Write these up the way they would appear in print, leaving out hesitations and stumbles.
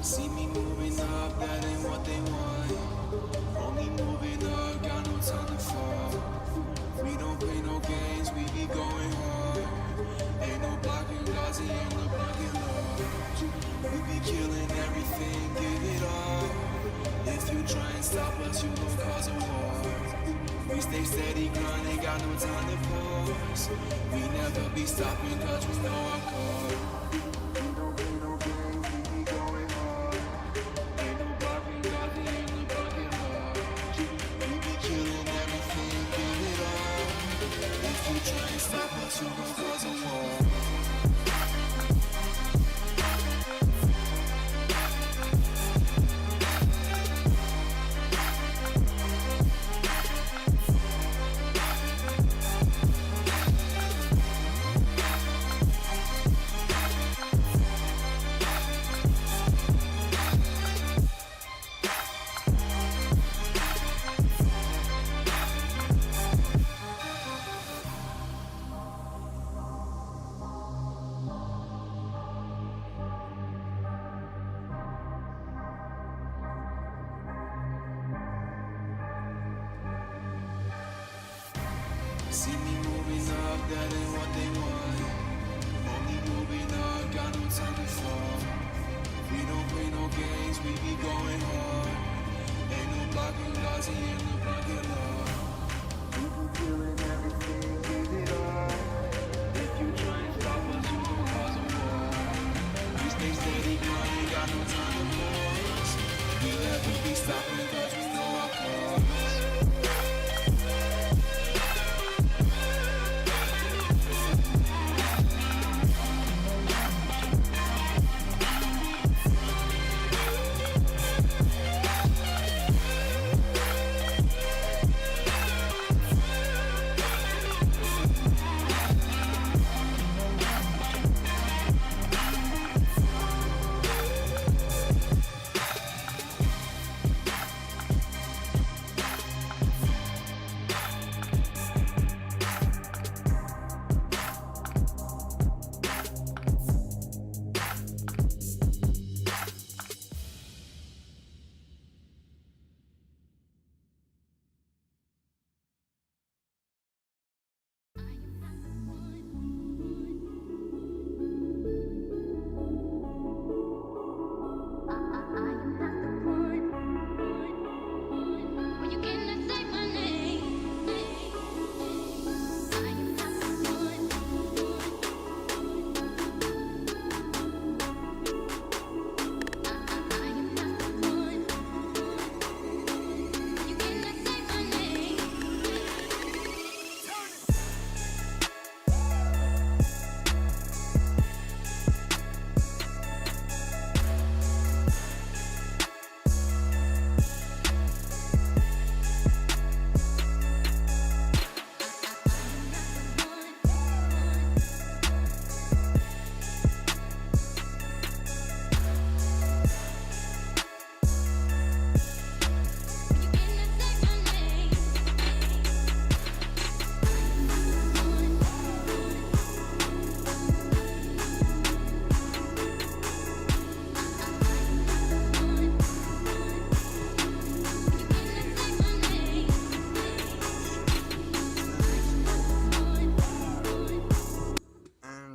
See me moving up, that ain't what they want. Only moving up, got no time to fall. We don't play no games, we be going hard. Ain't no blocking Gazi, ain't no blocking love. We be killing everything, give it all. If you try and stop us, you gon' cause a war. We stay steady, grind, ain't got no time to pause. We never be stopping, cause we know our cause. We don't play no games, we be going hard. Ain't no blocking Gazi, ain't no blocking love. We be killing everything, give it all. If you try and stop us, you gon' cause a war. See me moving up, that ain't what they want. Only moving up, got no time to fall. We don't play no games, we be going hard. Ain't no blocking Gazi, ain't no blocking love. We be killing everything, give it all. If you try and stop us, you gon' cause a war. We stay steady, grind, ain't got no time to pause. We never be stopping, cause we know our cause.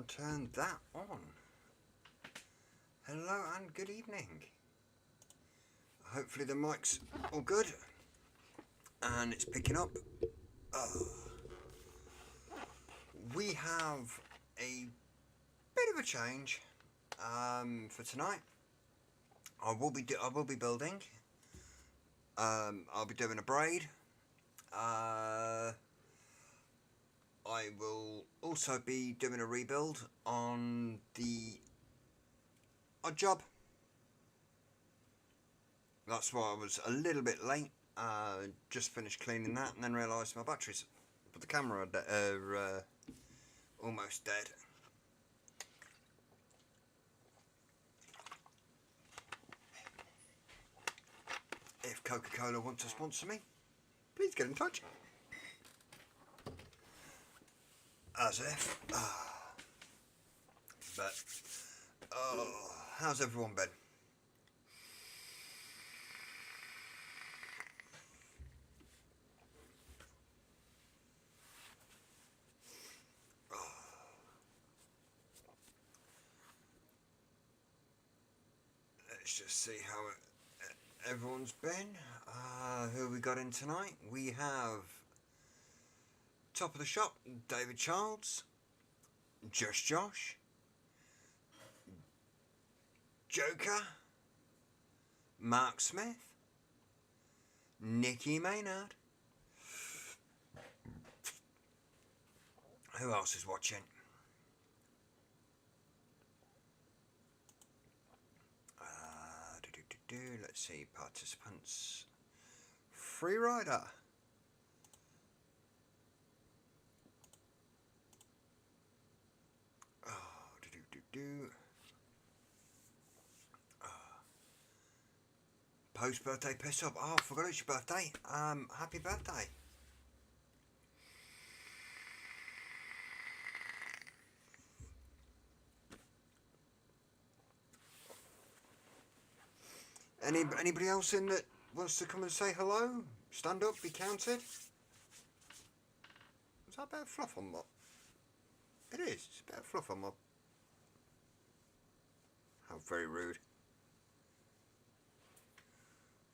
Turn that on. Hello and good evening. Hopefully the mic's all good and it's picking up. We have a bit of a change for tonight. I will be building. I'll be doing a braid. I will also be doing a rebuild on the odd job. That's why I was a little bit late. Just finished cleaning that and then realised my batteries for the camera are almost dead. Coca-Cola want to sponsor me, please get in touch. As if. But, how's everyone been? Let's just see how everyone's been. Who we got in tonight? We have top of the shop, David Childs, Just Josh, Joker, Mark Smith, Nikki Maynard. Who else is watching? Let's see, participants. Freerider. Post birthday piss up. Oh, I forgot it's your birthday. Happy birthday. Anybody else in that wants to come and say hello? Stand up, be counted. Is that a bit of fluff on my... It is, it's a bit of fluff on my... How very rude.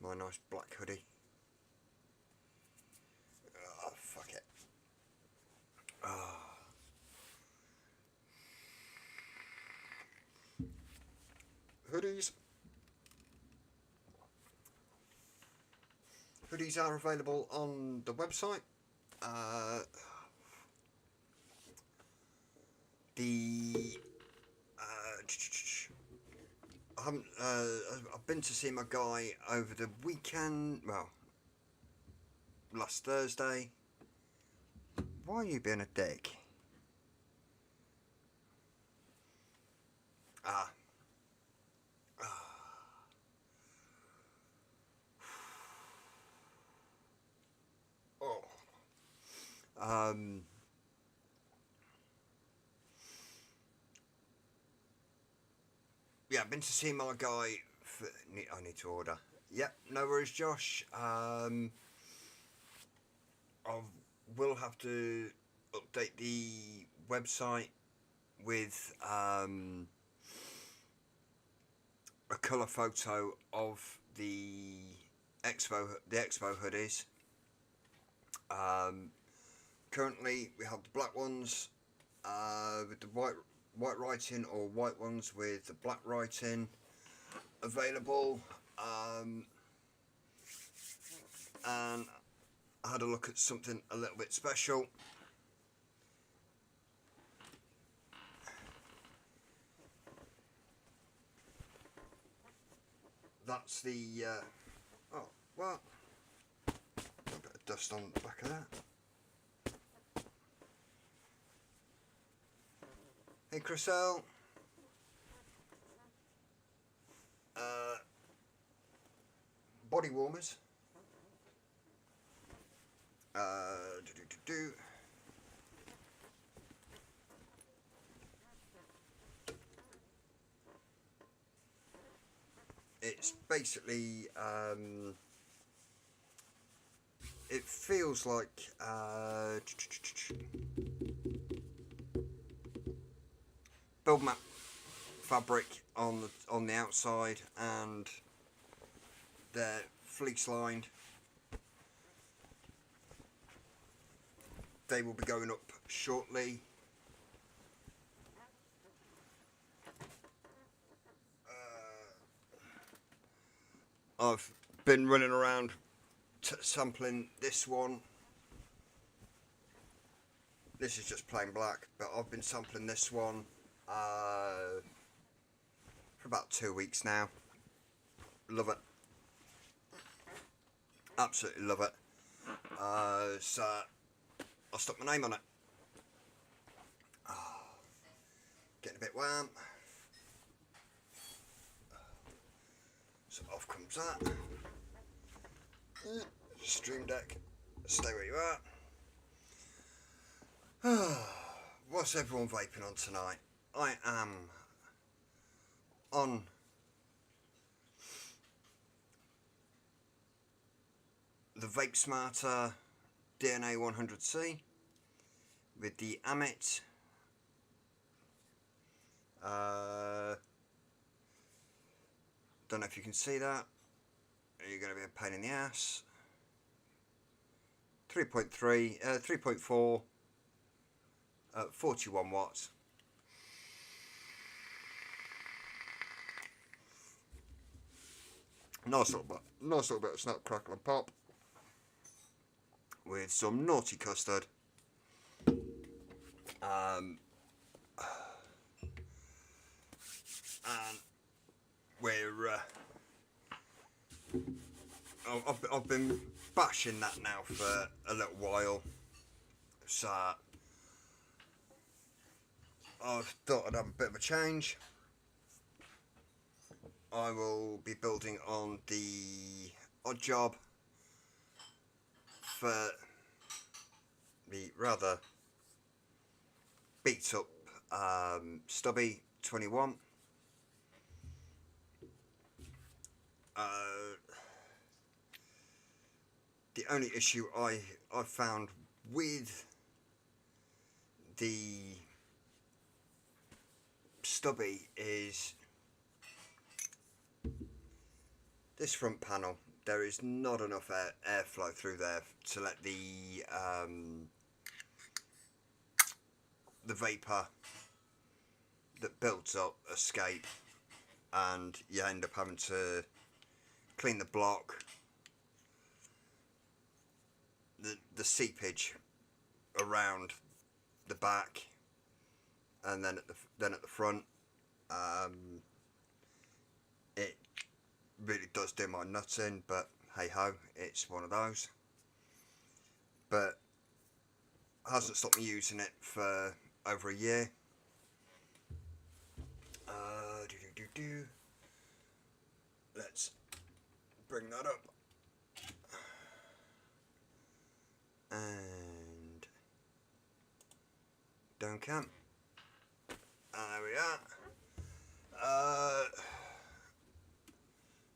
My nice black hoodie. Oh, fuck it. Oh. Hoodies. Hoodies are available on the website. I've been to see my guy over the weekend. Well, last Thursday. Why are you being a dick? Yeah, I've been to see my guy. I need to order. Yep, no worries, Josh. I will have to update the website with a colour photo of the expo hoodies. Currently, we have the black ones with the white writing, or white ones with the black writing available. And I had a look at something a little bit special. That's the oh, well, a bit of dust on the back of that. Hey, Chriselle. Body warmers. It's basically it feels like build mat fabric on the outside, and they're fleece lined. They will be going up shortly. I've been running around sampling this one. This is just plain black, but I've been sampling this one for about 2 weeks now. Love it. Absolutely love it. So I'll stuck my name on it. Getting a bit warm. So off comes that. Stream Deck, stay where you are. What's everyone vaping on tonight? I am on the Vape Smarter DNA 100C with the Amit. Don't know if you can see that. You're going to be a pain in the ass. 3.4, 41 watts. Nice little bit of snap, crackle and pop with some naughty custard. And I've been bashing that now for a little while, so I thought I'd have a bit of a change. I will be building on the Odd Job for the rather beat up Stubby 21. The only issue I found with the Stubby is this front panel. There is not enough airflow through there to let the vapour that builds up escape, and you end up having to clean the block. The seepage around the back, and then at the front, it really does do my nuts in. But hey ho, it's one of those. But hasn't stopped me using it for over a year. Let's bring that up. And down cam. There we are.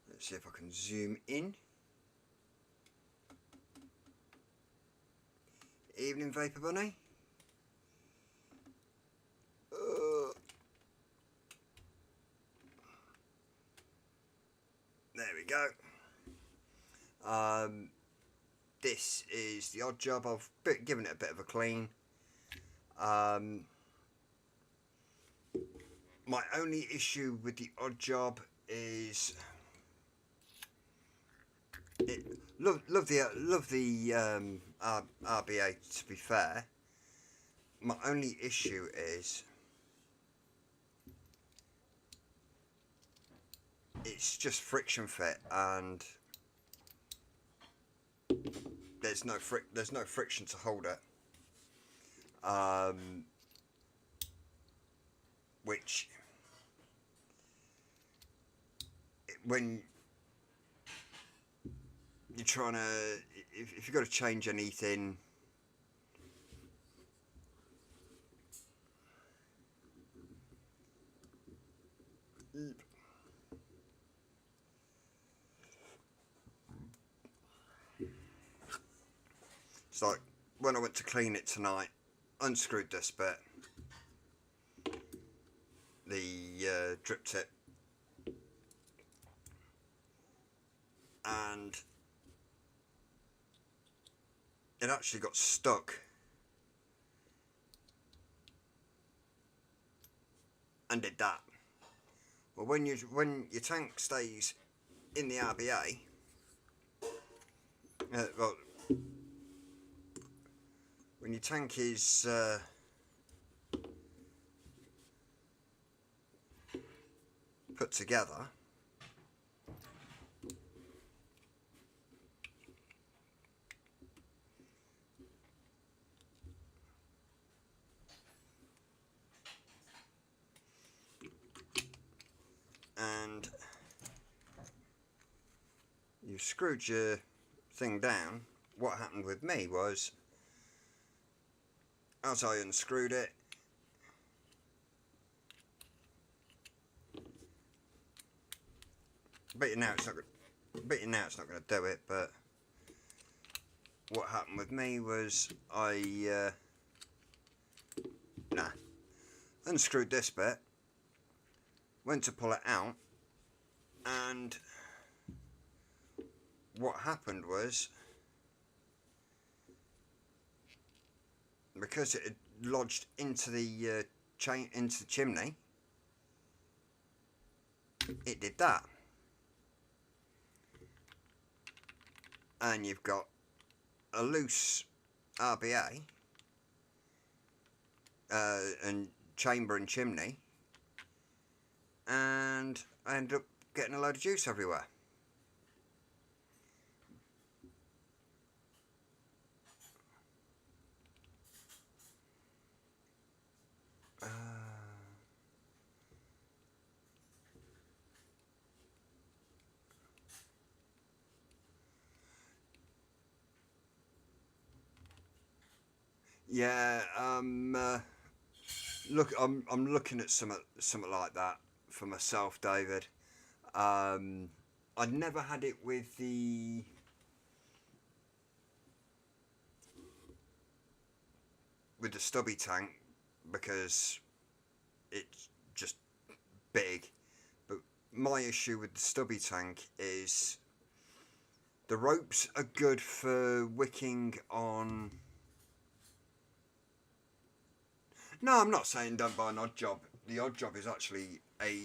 Let's see if I can zoom in. Evening Vapor Bunny. There we go. This is the Odd Job. I've given it a bit of a clean. My only issue with the Odd Job is love the RBA. To be fair, my only issue is it's just friction fit, and there's no friction to hold it. Which when you're trying to, if you've got to change anything, it's like when I went to clean it tonight, unscrewed this bit, the drip tip, and it actually got stuck, and did that. Well, when your tank stays in the RBA, well, when your tank is put together, and you've screwed your thing down, what happened with me was, as I unscrewed it, bet you now it's not going to do it, but what happened with me was I unscrewed this bit, went to pull it out, and what happened was, because it had lodged into the chimney, it did that, and you've got a loose RBA and chamber and chimney, and I ended up getting a load of juice everywhere. Yeah, look, I'm looking at something like that for myself, David. I'd never had it with the stubby tank because it's just big. But my issue with the stubby tank is the ropes are good for wicking on. No, I'm not saying don't buy an odd job. The odd job is actually a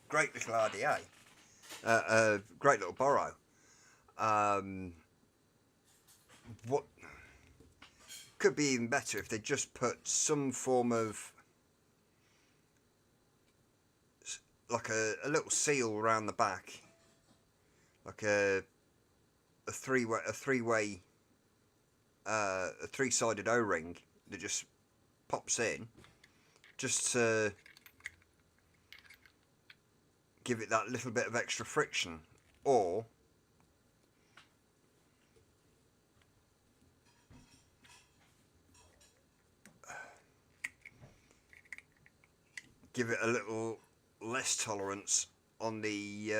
great little RDA, a great little borrow. What could be even better if they just put some form of like a little seal around the back, like a three-sided O-ring that just pops in, just to give it that little bit of extra friction, or give it a little less tolerance on the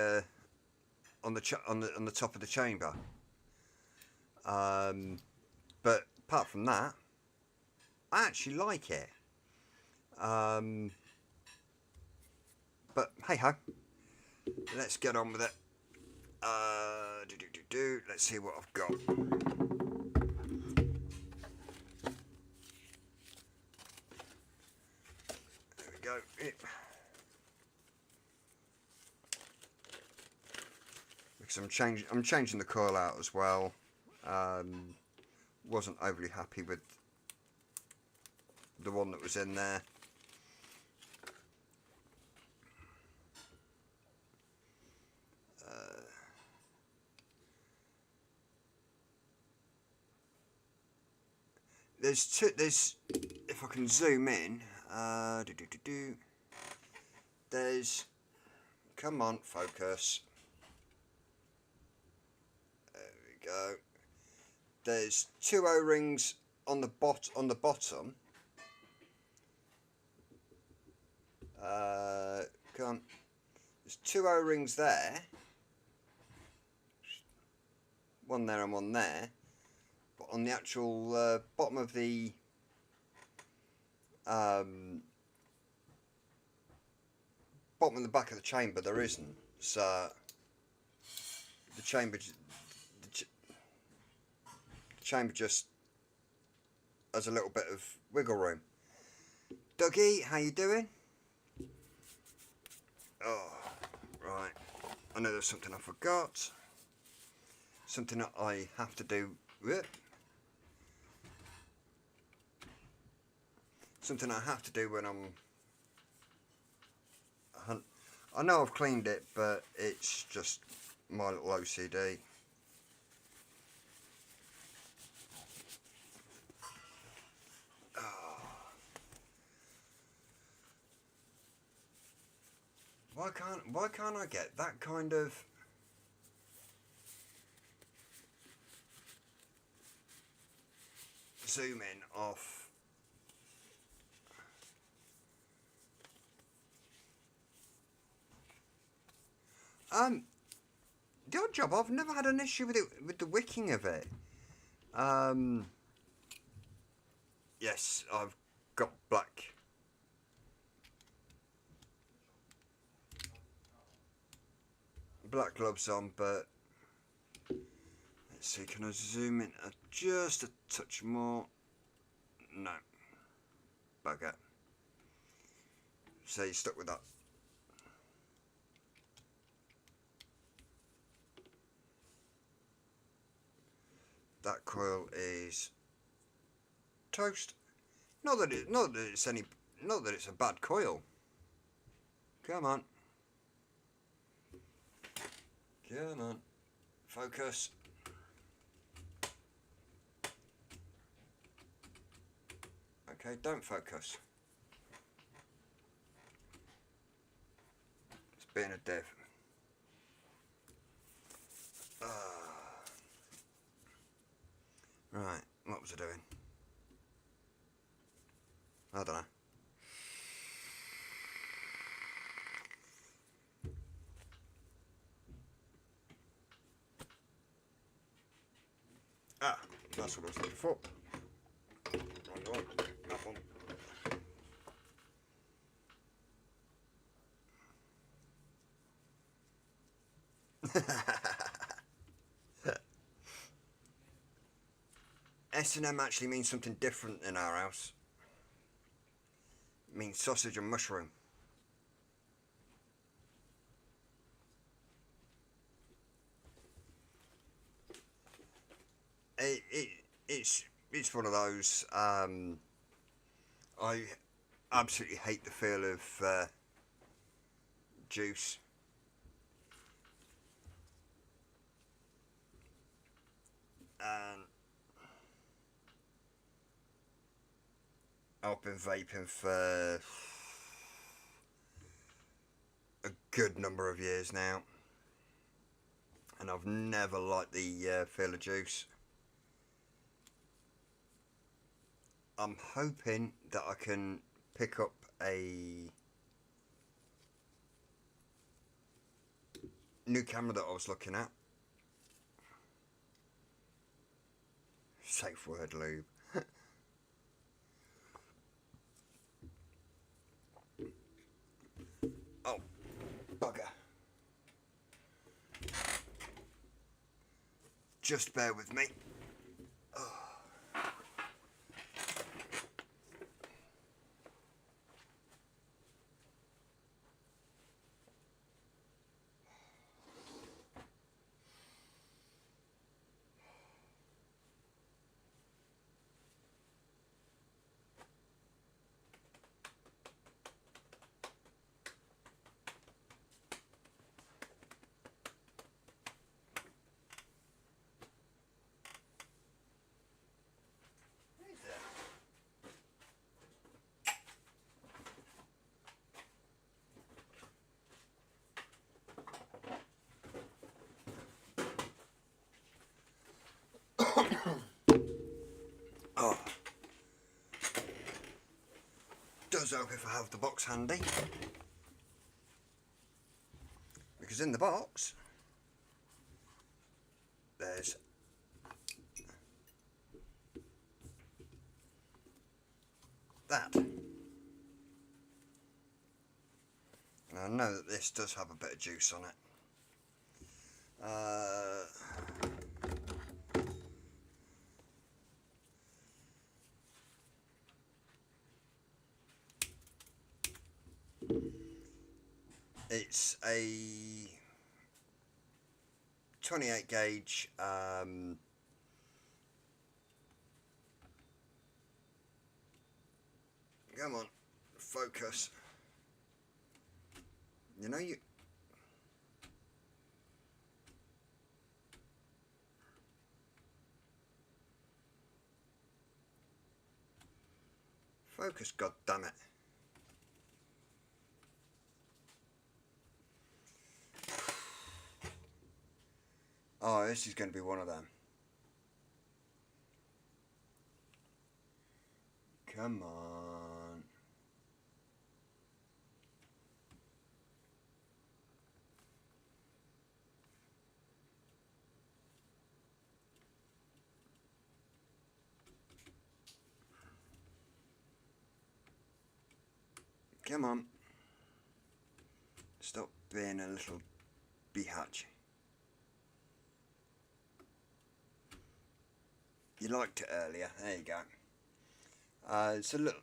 top of the chamber. But apart from that, I actually like it. But hey ho, let's get on with it. Let's see what I've got. There we go. Because I'm changing the coil out as well. Wasn't overly happy with the one that was in there. There's if I can zoom in, there's, come on, focus. There we go. There's two O-rings on the bottom. Come on. There's two O-rings there. One there and one there. But on the actual bottom of the bottom of the back of the chamber, there isn't. So the chamber just has a little bit of wiggle room. Dougie, how you doing? Oh, right. I know there's something I forgot. Something that I have to do. Something I have to do when I know I've cleaned it, but it's just my little OCD. Why can't I get that kind of zoom in off. The odd job, I've never had an issue with it, with the wicking of it. Yes, I've got black gloves on, but let's see, can I zoom in just a touch more? No. Bugger. So you're stuck with that. That coil is toast. Not that it's a bad coil. Come on. Come on. Focus. Okay, don't focus. It's being a dev. Right, what was I doing? I don't know. Ah, that's what I was looking for. Wrong one. That one. S&M actually means something different in our house. It means sausage and mushroom. It's one of those. I absolutely hate the feel of juice. And I've been vaping for a good number of years now, and I've never liked the feel of juice. I'm hoping that I can pick up a new camera that I was looking at. Safe word lube. Oh, bugger. Just bear with me. Oh, does help if I have the box handy, because in the box there's that. And I know that this does have a bit of juice on it. It's a 28 gauge come on, focus. You know you focus, god damn it. Oh, this is going to be one of them. Come on. Come on. Stop being a little bihatch. You liked it earlier. There you go. It's a little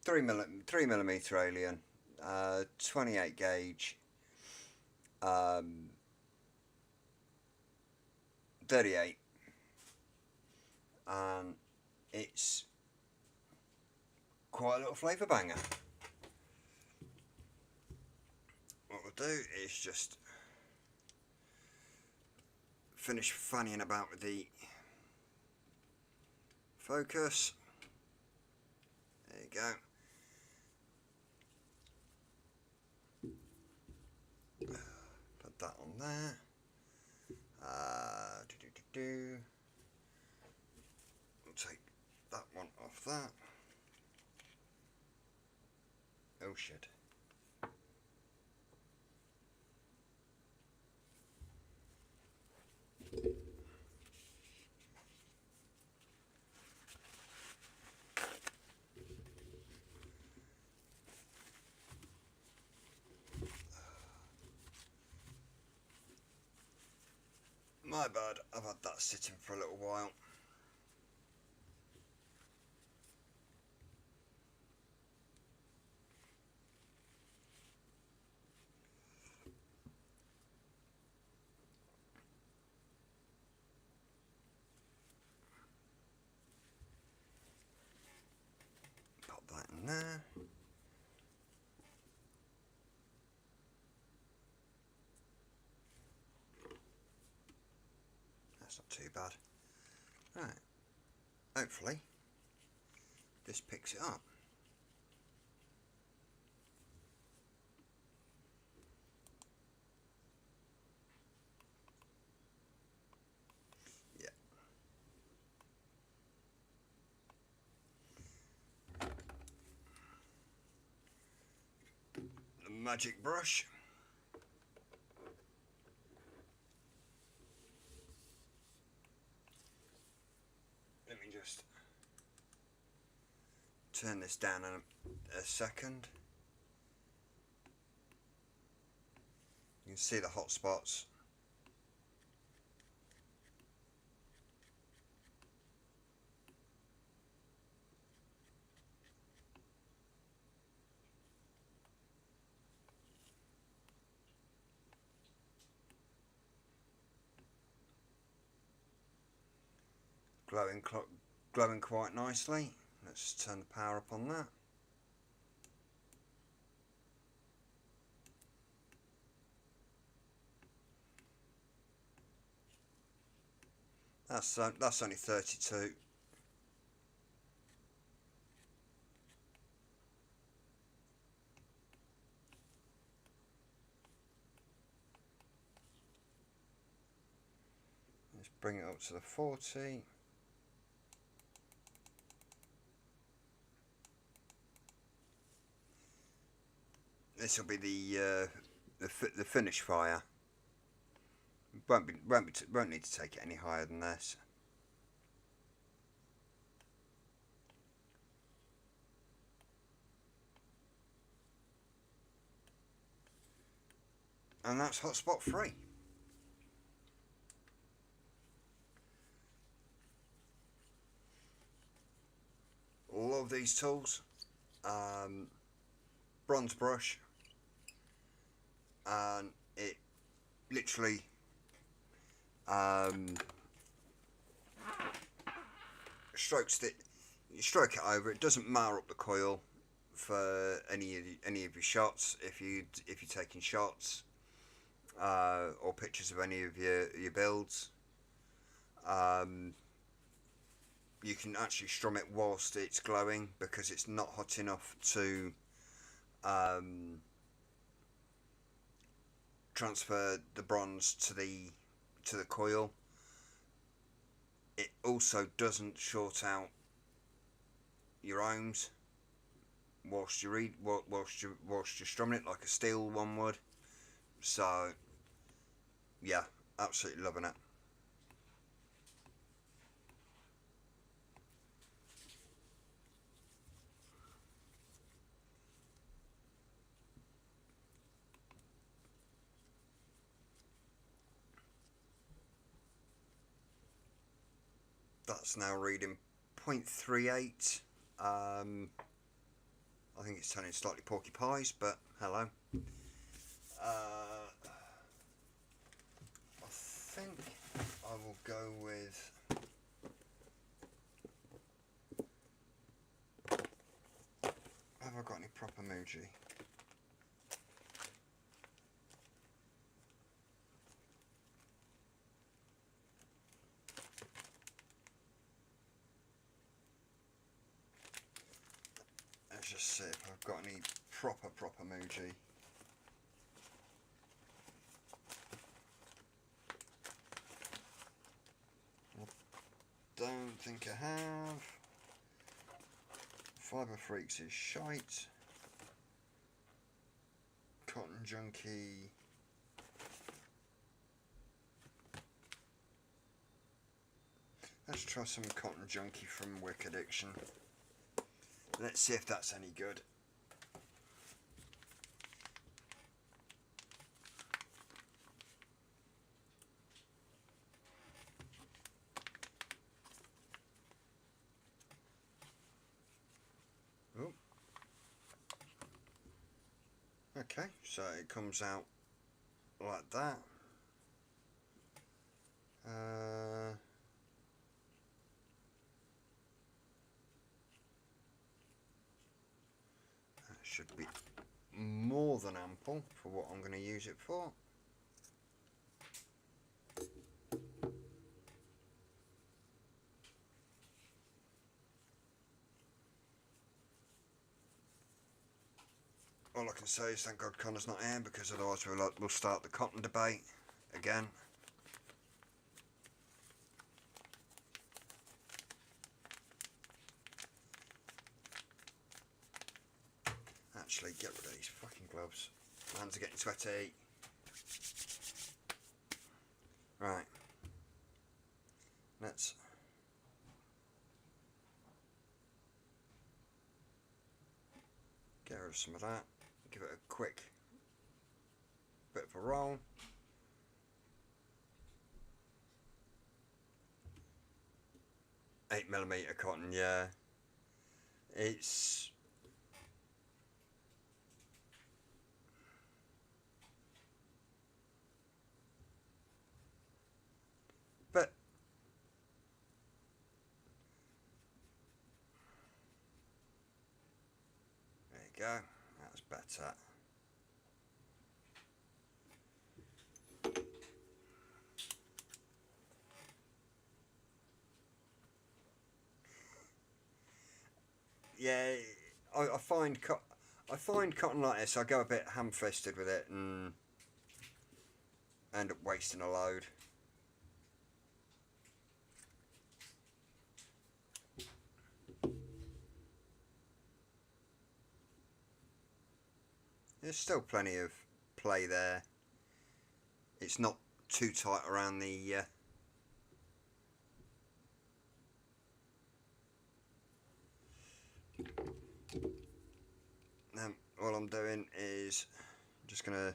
3mm alien, 28 gauge, 38, and it's quite a little flavour banger. What we'll do is just finish fannying about with the focus. There you go. Put that on there. We'll take that one off that. Oh shit. My bad, I've had that sitting for a little while. Pop that in there. That's not too bad. Right, hopefully this picks it up. Yeah. The magic brush. Let me just turn this down in a second. You can see the hot spots. Glowing quite nicely. Let's turn the power up on that. That's only 32. Let's bring it up to the 40. This will be the finish fire. Won't need to take it any higher than this. And that's hotspot free. Love these tools. Bronze brush, and it literally strokes it. You stroke it over. It doesn't mar up the coil for any of your shots. If you're taking shots or pictures of any of your builds, you can actually strum it whilst it's glowing because it's not hot enough to transfer the bronze to the coil. it also doesn't short out your ohms whilst you're strumming it like a steel one would. So yeah, absolutely loving it. That's now reading 0.38. I think it's turning slightly porky pies, but hello. I think I will go with. Have I got any proper Muji? Let's just see if I've got any proper Muji. Don't think I have. Fibre Freaks is shite. Cotton Junkie. Let's try some Cotton Junkie from Wick Addiction. Let's see if that's any good. Oh. Okay, so it comes out like that. That should be more than ample for what I'm going to use it for. All I can say is thank God Connor's not here, because otherwise we'll start the cotton debate again. Actually, get rid of these fucking gloves. My hands are getting sweaty. Right. Let's get rid of some of that. Give it a quick bit of a roll. $8mm cotton, yeah. It's but there you go. That's better. Yeah, I find cotton like this, I go a bit ham-fisted with it and end up wasting a load. There's still plenty of play there. It's not too tight around the all I'm doing is just gonna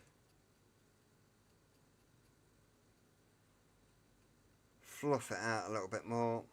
fluff it out a little bit more.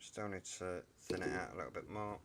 Still need to thin it out a little bit more.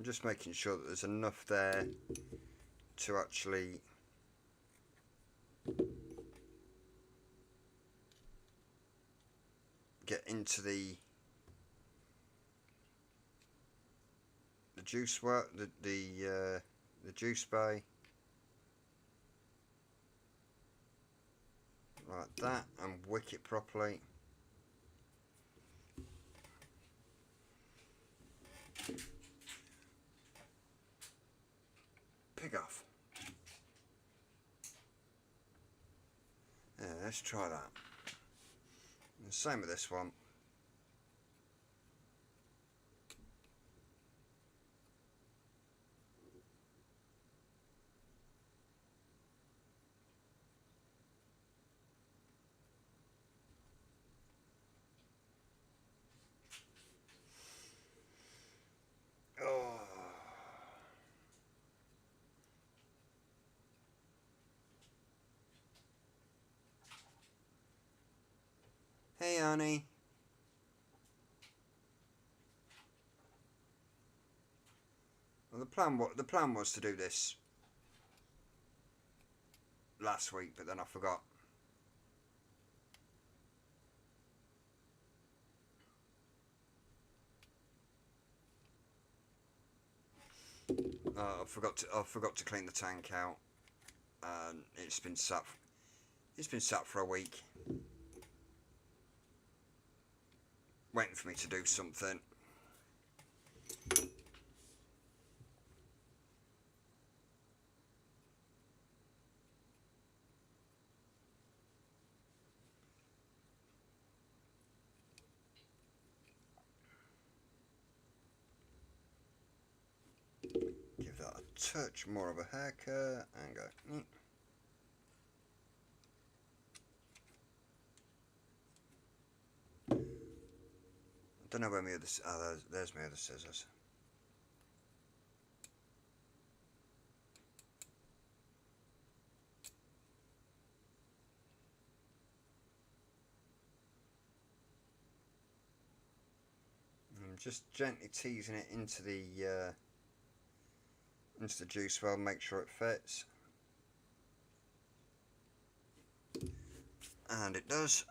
I'm just making sure that there's enough there to actually get into the juice work, the juice bay, like that, and wick it properly. Pig off. Yeah, let's try that. And same with this one. Oh. Hey, honey. Well, the plan was to do this last week, but then I forgot. I forgot to clean the tank out, and it's been sat for a week, waiting for me to do something. Give that a touch more of a haircut and go. I don't know where my other. Oh, there's my other scissors. I'm just gently teasing it into the juice well, make sure it fits, and it does.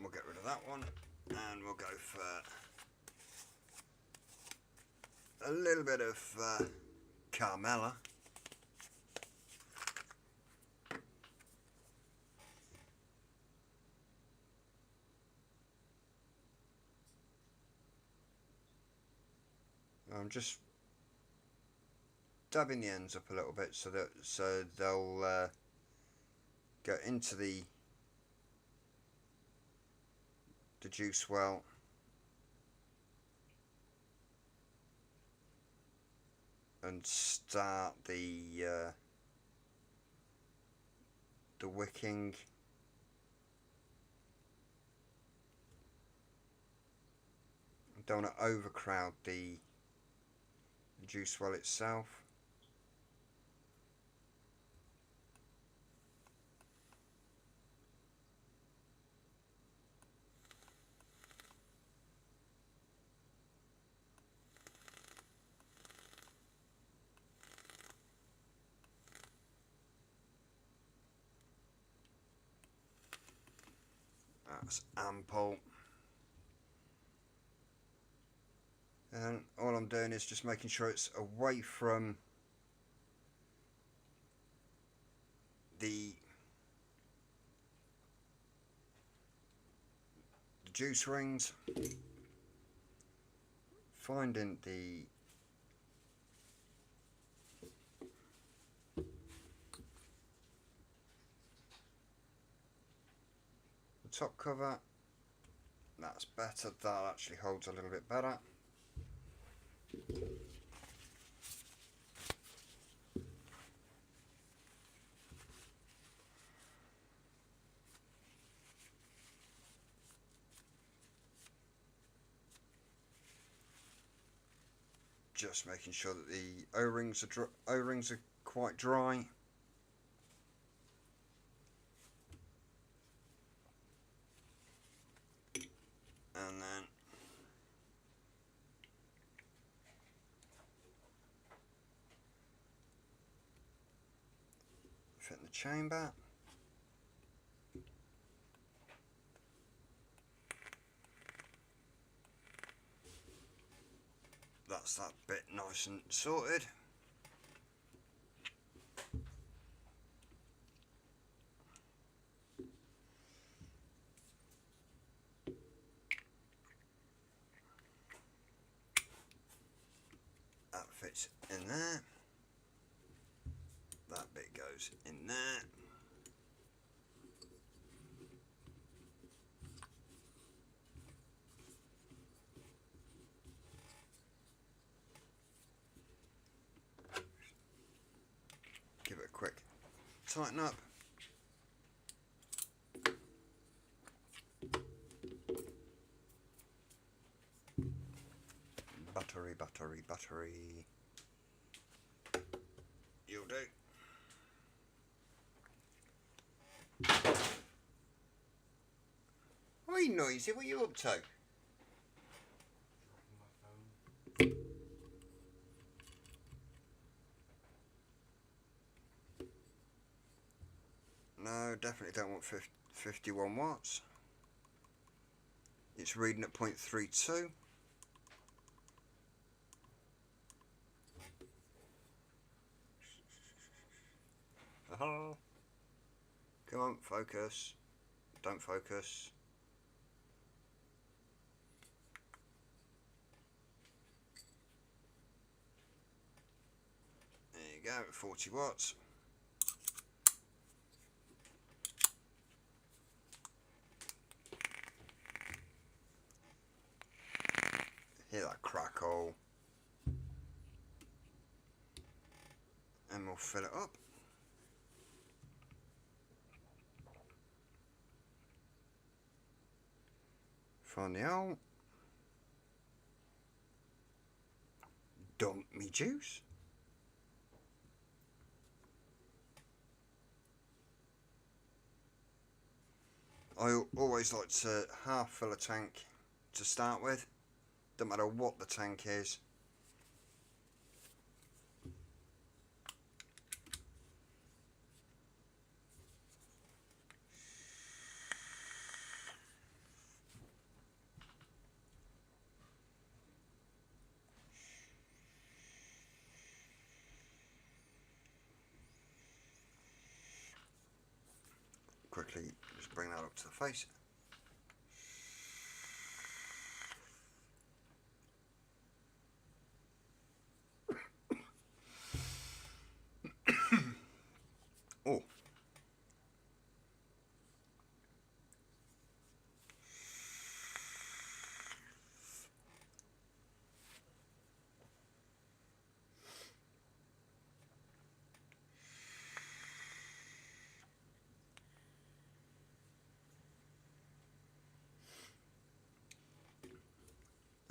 We'll get rid of that one, and we'll go for a little bit of Carmella. I'm just dabbing the ends up a little bit so they'll go into the juice well, and start the wicking. Don't want to overcrowd the juice well itself. That's ample. And all I'm doing is just making sure it's away from the juice rings, finding the top cover. That's better, that actually holds a little bit better. Just making sure that the O-rings are quite dry. And then chamber. That's that bit nice and sorted. That fits in there. That bit goes in there. Give it a quick tighten up. Battery. You'll do. Oi, Noisy, what are you up to? No, definitely don't want 51 watts. It's reading at 0.32. Come on, focus. Don't focus. There you go, 40 watts. Hear that crackle. And we'll fill it up. Find the hole. Dump me juice. I always like to half fill a tank to start with. Don't matter what the tank is. Quickly just bring that up to the face. Oh.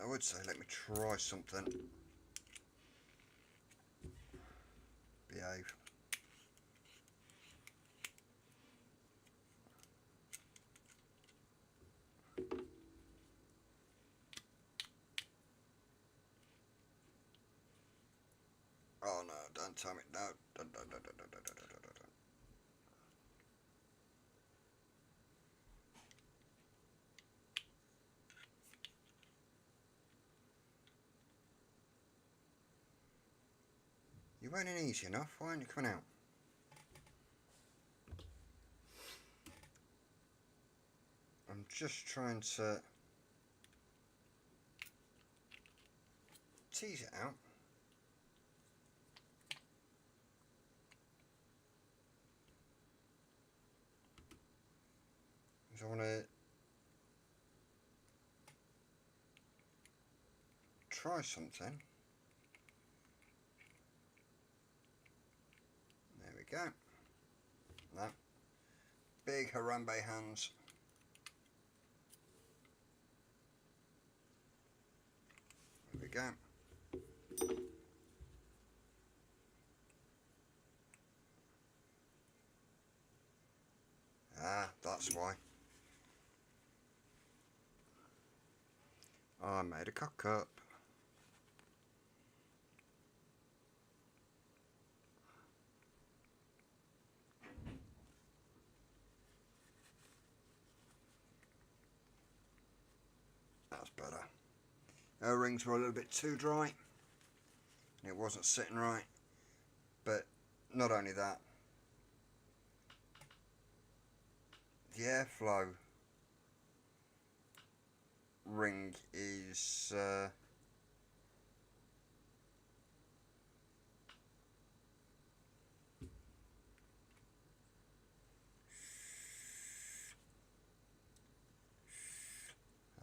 I would say let me try something. Behave. Oh no, don't tell me, no, don't. You weren't in easy enough, why aren't you coming out? I'm just trying to tease it out. Because I want to try something. There we go. Now, big Harambe hands. There we go. Ah, that's why. I made a cock up. Her rings were a little bit too dry. And it wasn't sitting right. But not only that, the airflow ring is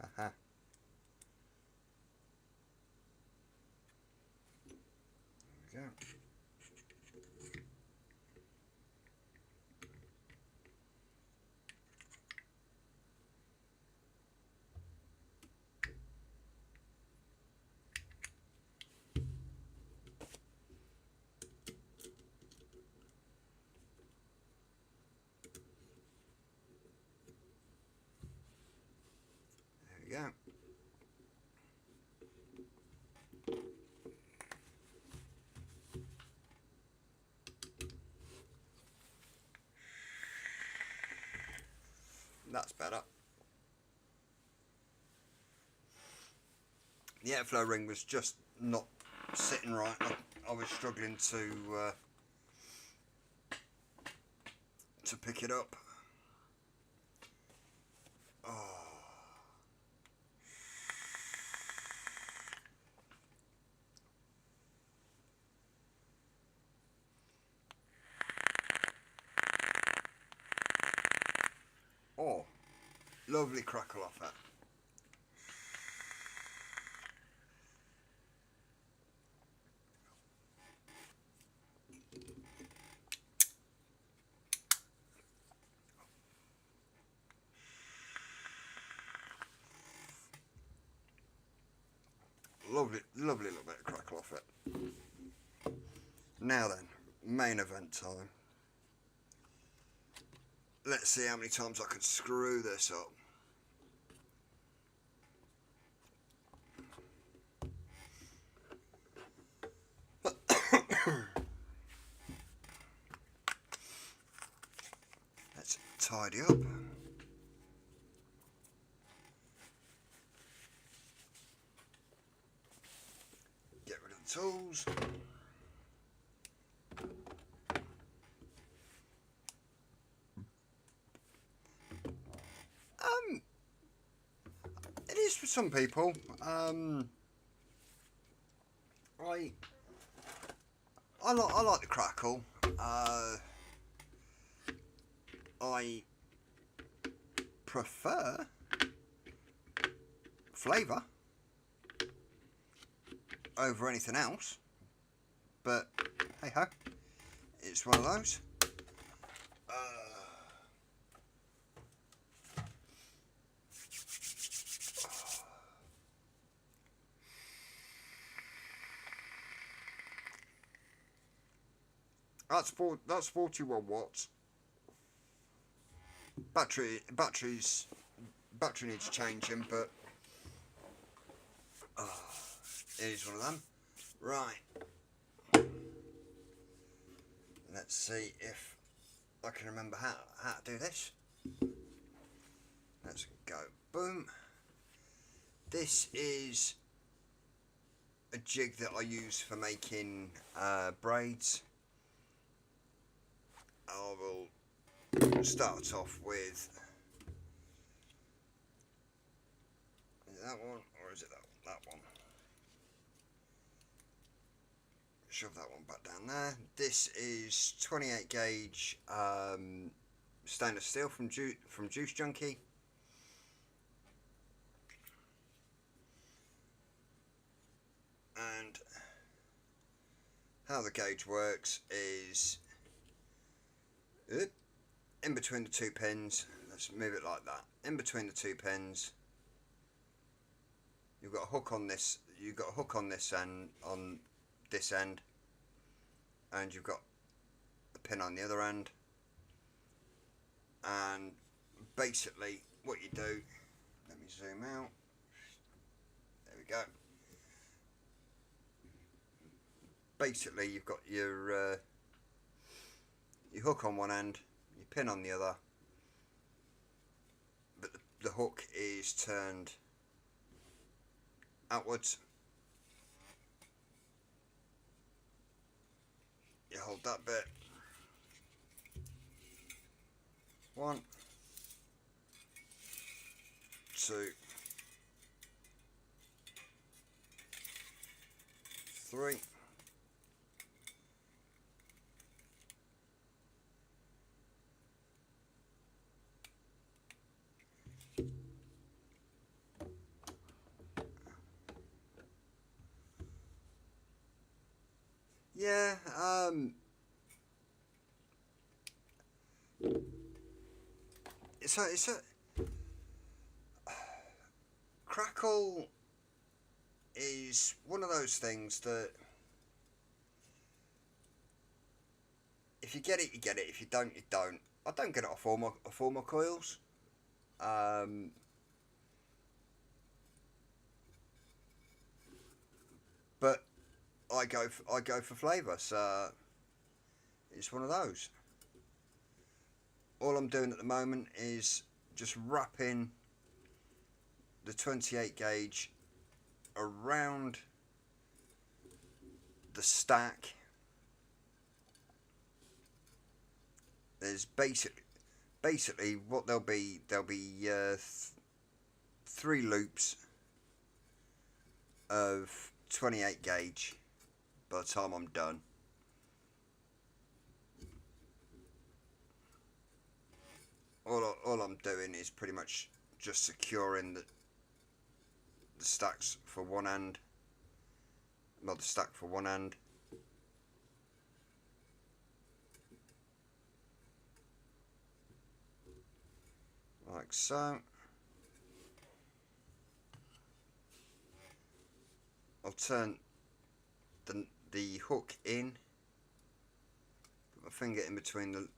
aha. There we go. There we go. That's better. The airflow ring was just not sitting right. I was struggling to pick it up. Oh, lovely crackle off it. Lovely, lovely little bit of crackle off it. Now then, main event time. Let's see how many times I can screw this up. Let's tidy up. Get rid of the tools. It is for some people. I like the crackle. I prefer flavour over anything else, but hey ho, it's one of those. That's 41 watts. Battery needs changing, but it is one of them. Right. Let's see if I can remember how to do this. Let's go. Boom. This is a jig that I use for making braids. I will start off with, is it that one or is it that one? Shove that one back down there. This is 28 gauge stainless steel from Juice Junkie. And how the gauge works is in between the two pins. Let's move it like that. In between the two pins, you've got a hook on this. You've got a hook on this end, and you've got a pin on the other end. And basically, what you do. Let me zoom out. There we go. Basically, you've got your hook on one end, your pin on the other, but the hook is turned outwards. You hold that bit. 1, 2, 3. Yeah, it's a crackle is one of those things that if you get it, you get it. If you don't, you don't. I don't get it off all my coils. But I go for flavour, so it's one of those. All I'm doing at the moment is just wrapping the 28 gauge around the stack. There's basically what there'll be 3 loops of 28 gauge by the time I'm done. All I'm doing is pretty much just securing the stacks for one end, another stack for one end. Like so. I'll turn the hook in, put my finger in between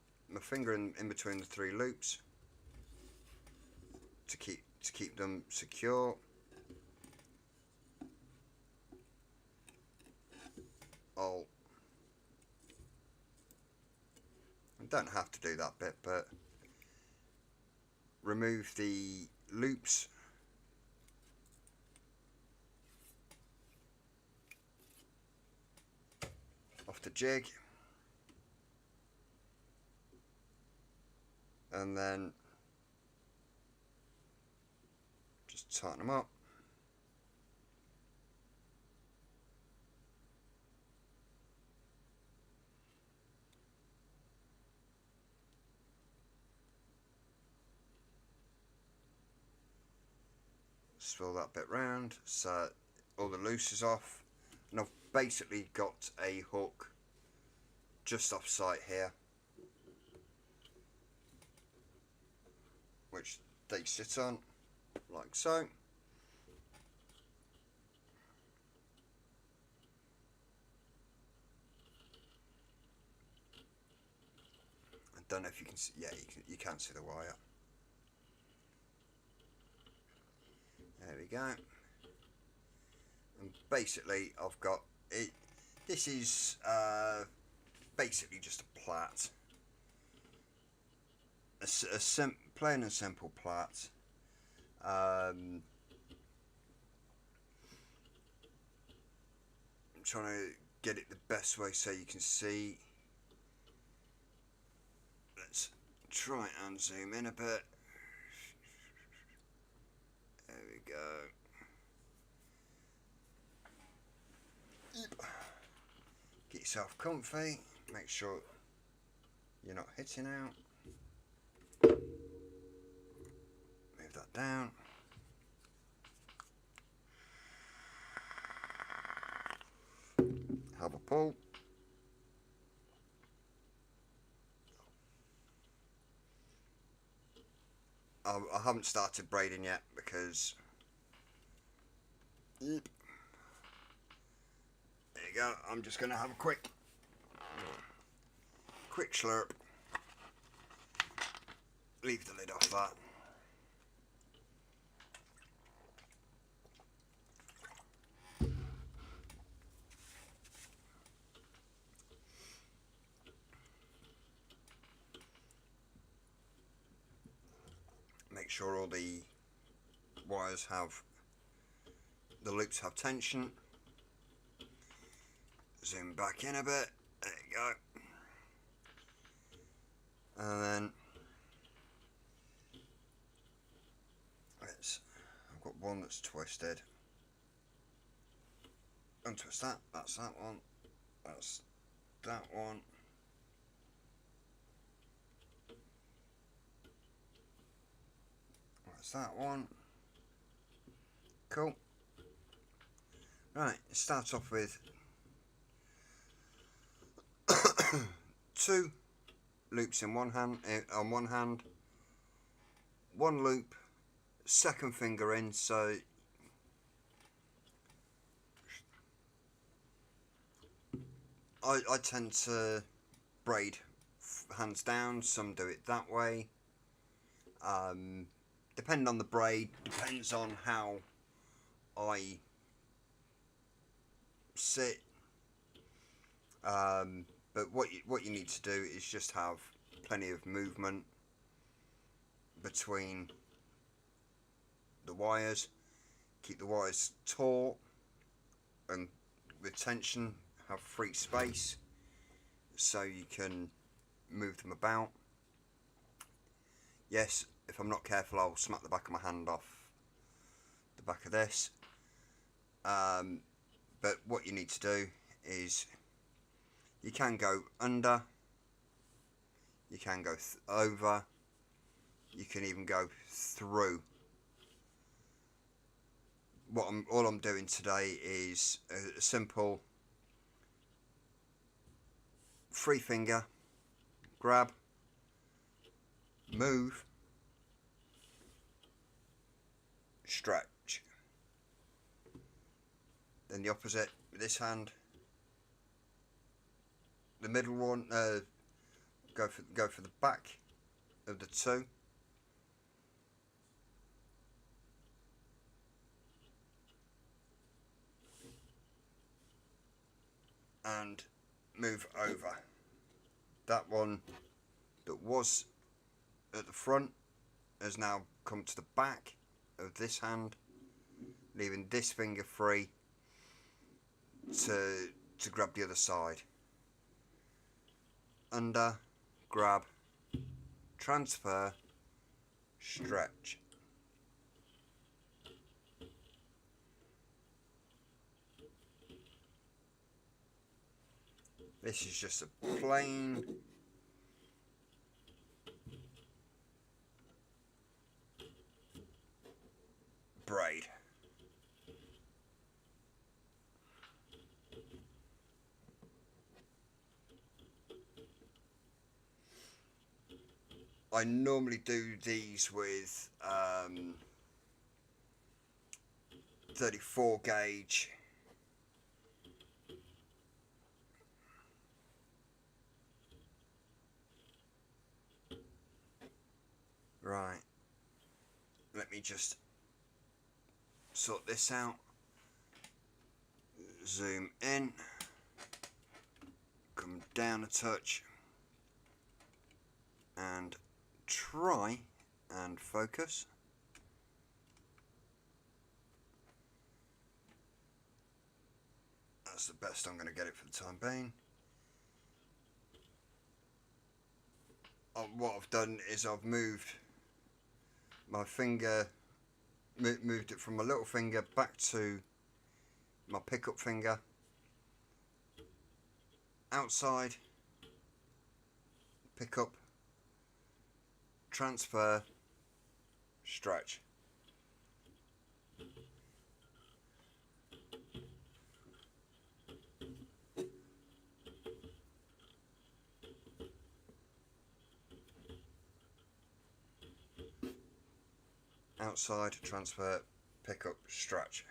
in between the 3 loops to keep them secure. I don't have to do that bit, but remove the loops off the jig, and then just tighten them up. Swirl that bit round so all the loose is off, and I've basically got a hook just off site here which they sit on like so. I don't know if you can see, yeah, you can see the wire. There we go. And basically I've got it. This is basically just a plait, a plain and simple plait. I'm trying to get it the best way so you can see. Let's try and zoom in a bit. There we go. Get yourself comfy, make sure you're not hitting out. Move that down. Have a pull. I haven't started braiding yet because there you go. I'm just going to have a quick slurp. Leave the lid off that. Make sure all the wires have the loops have tension. Zoom back in a bit. There you go. And then I've got one that's twisted. Untwist that. That's that one. That's that one. That's that one. Cool. Right, start off with 2 loops in one hand, on one hand, 1 loop, second finger in, so I tend to braid hands down. Some do it that way. Depending on the braid, depends on how I sit. But what you need to do is just have plenty of movement between the wires. Keep the wires taut and with tension. Have free space so you can move them about. Yes, if I'm not careful, I'll smack the back of my hand off the back of this. But what you need to do is you can go under, you can go over, you can even go through. All I'm doing today is a simple 3 finger grab, move, stretch. Then the opposite with this hand. The middle one, go for the back of the 2. And move over. That one that was at the front has now come to the back of this hand, leaving this finger free to grab the other side. Under, grab, transfer, stretch. This is just a plain braid. I normally do these with 34 gauge. Right, let me just sort this out. Zoom in, come down a touch, and try and focus. That's the best I'm going to get it for the time being. What I've done is I've moved my finger, moved it from my little finger back to my pickup finger, outside, pick up, transfer, stretch. Outside, transfer, pick up, stretch.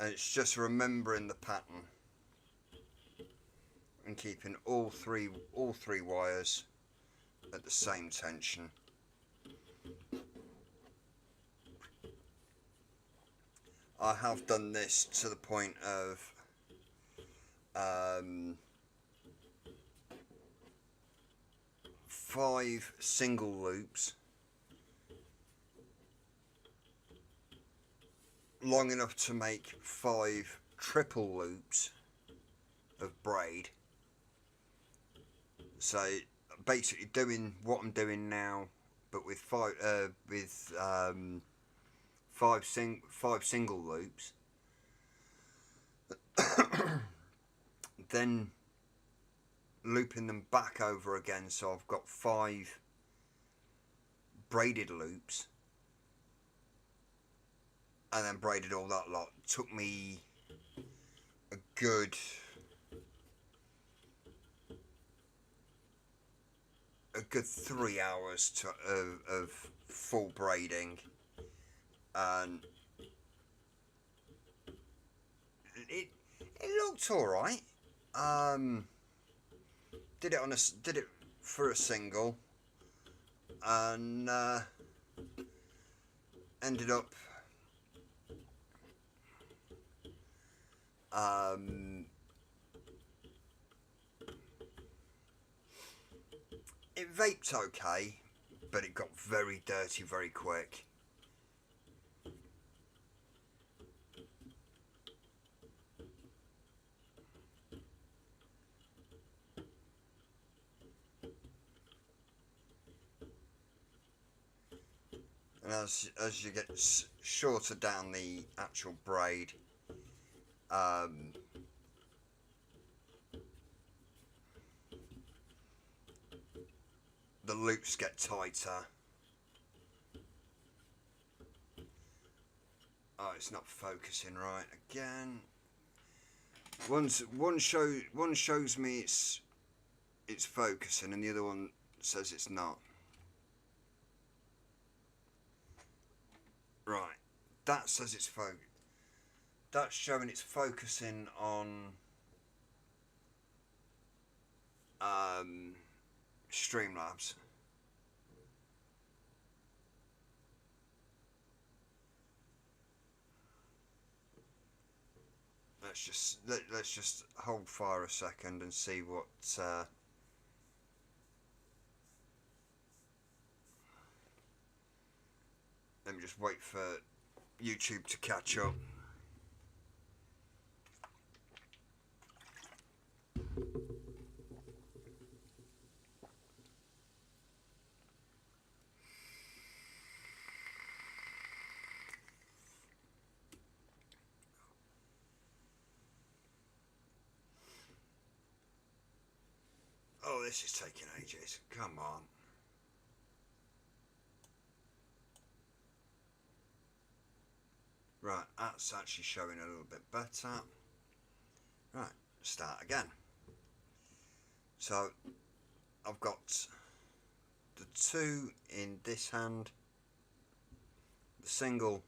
And it's just remembering the pattern and keeping all three wires at the same tension. I have done this to the point of 5 single loops long enough to make 5 triple loops of braid. So basically doing what I'm doing now, but with five single loops. Then looping them back over again, so I've got 5 braided loops, and then braided all that lot. Took me a good a good 3 hours of full braiding, and it looked all right. Did it for a single, and ended up it vaped okay, but it got very dirty very quick. And as you get shorter down the actual braid, the loops get tighter. Oh, it's not focusing right again. One shows me it's focusing, and the other one says it's not. Right, that says it's that's showing it's focusing on Streamlabs. Let's just hold fire a second and see what. Let me just wait for YouTube to catch up. Oh, this is taking ages. Come on. Right, that's actually showing a little bit better. Right, start again. So, I've got the 2 in this hand, the single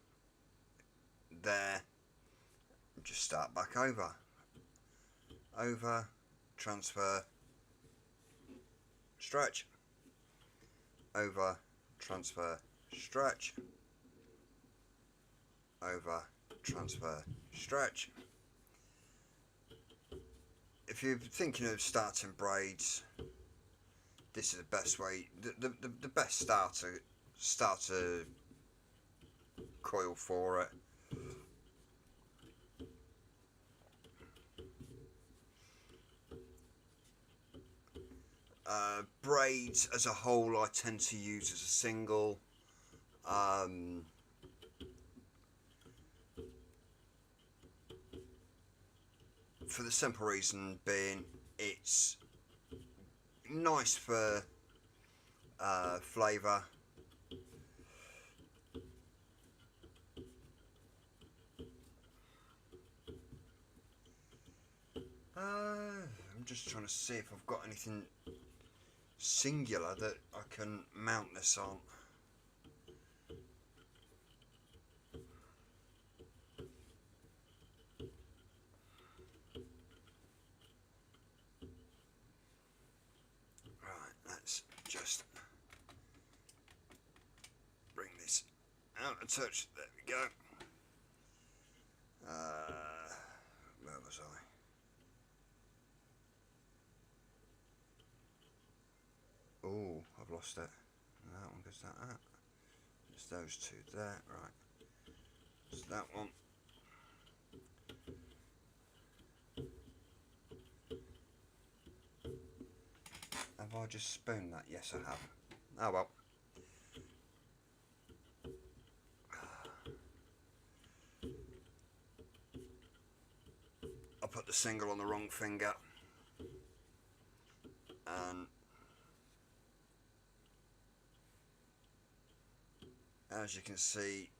there, just start back over. Over, transfer, stretch. Over, transfer, stretch. Over, transfer, stretch. If you're thinking of starting braids, this is the best way, the best starter coil for it. Braids as a whole I tend to use as a single. For the simple reason being it's nice for flavour. I'm just trying to see if I've got anything singular that I can mount this on. Right, let's just bring this out a touch. There we go. Where was I? Oh, I've lost it. That one goes that. It's those 2 there, right. So that one Have I just spooned that? Yes, I have. Oh well. I put the single on the wrong finger, and as you can see,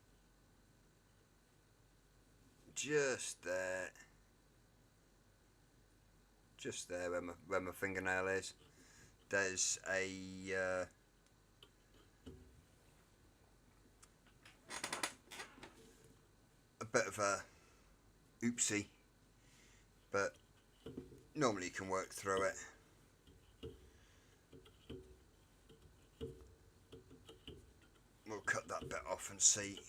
just there where my fingernail is, there's a bit of a oopsie, but normally you can work through it. We'll cut that bit off and see.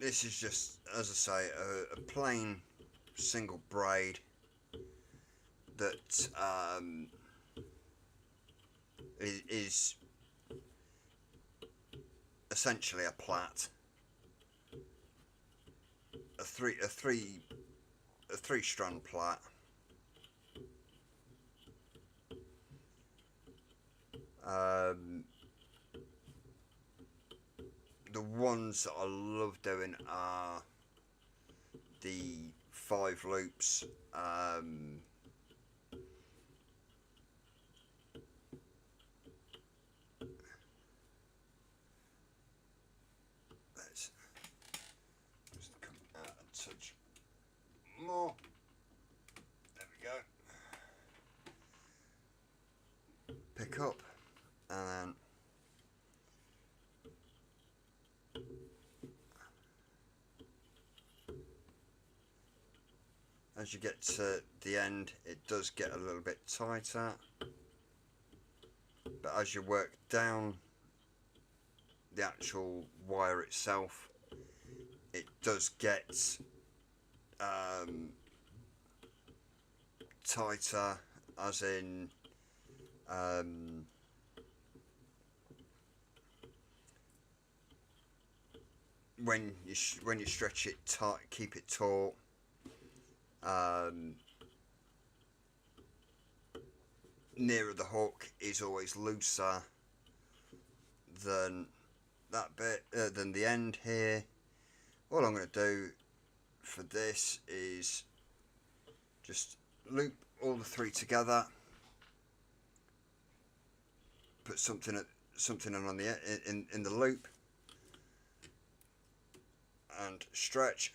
This is just, as I say, a plain single braid that is essentially a plait, a three strand plait. The ones that I love doing are the 5 loops. Let's just come out and touch more. There we go. Pick up and then as you get to the end, it does get a little bit tighter, but as you work down the actual wire itself, it does get tighter, as in when you stretch it tight, keep it taut. Nearer the hook is always looser than that bit, than the end here. All I'm going to do for this is just loop all the 3 together, put something in on the in the loop, and stretch,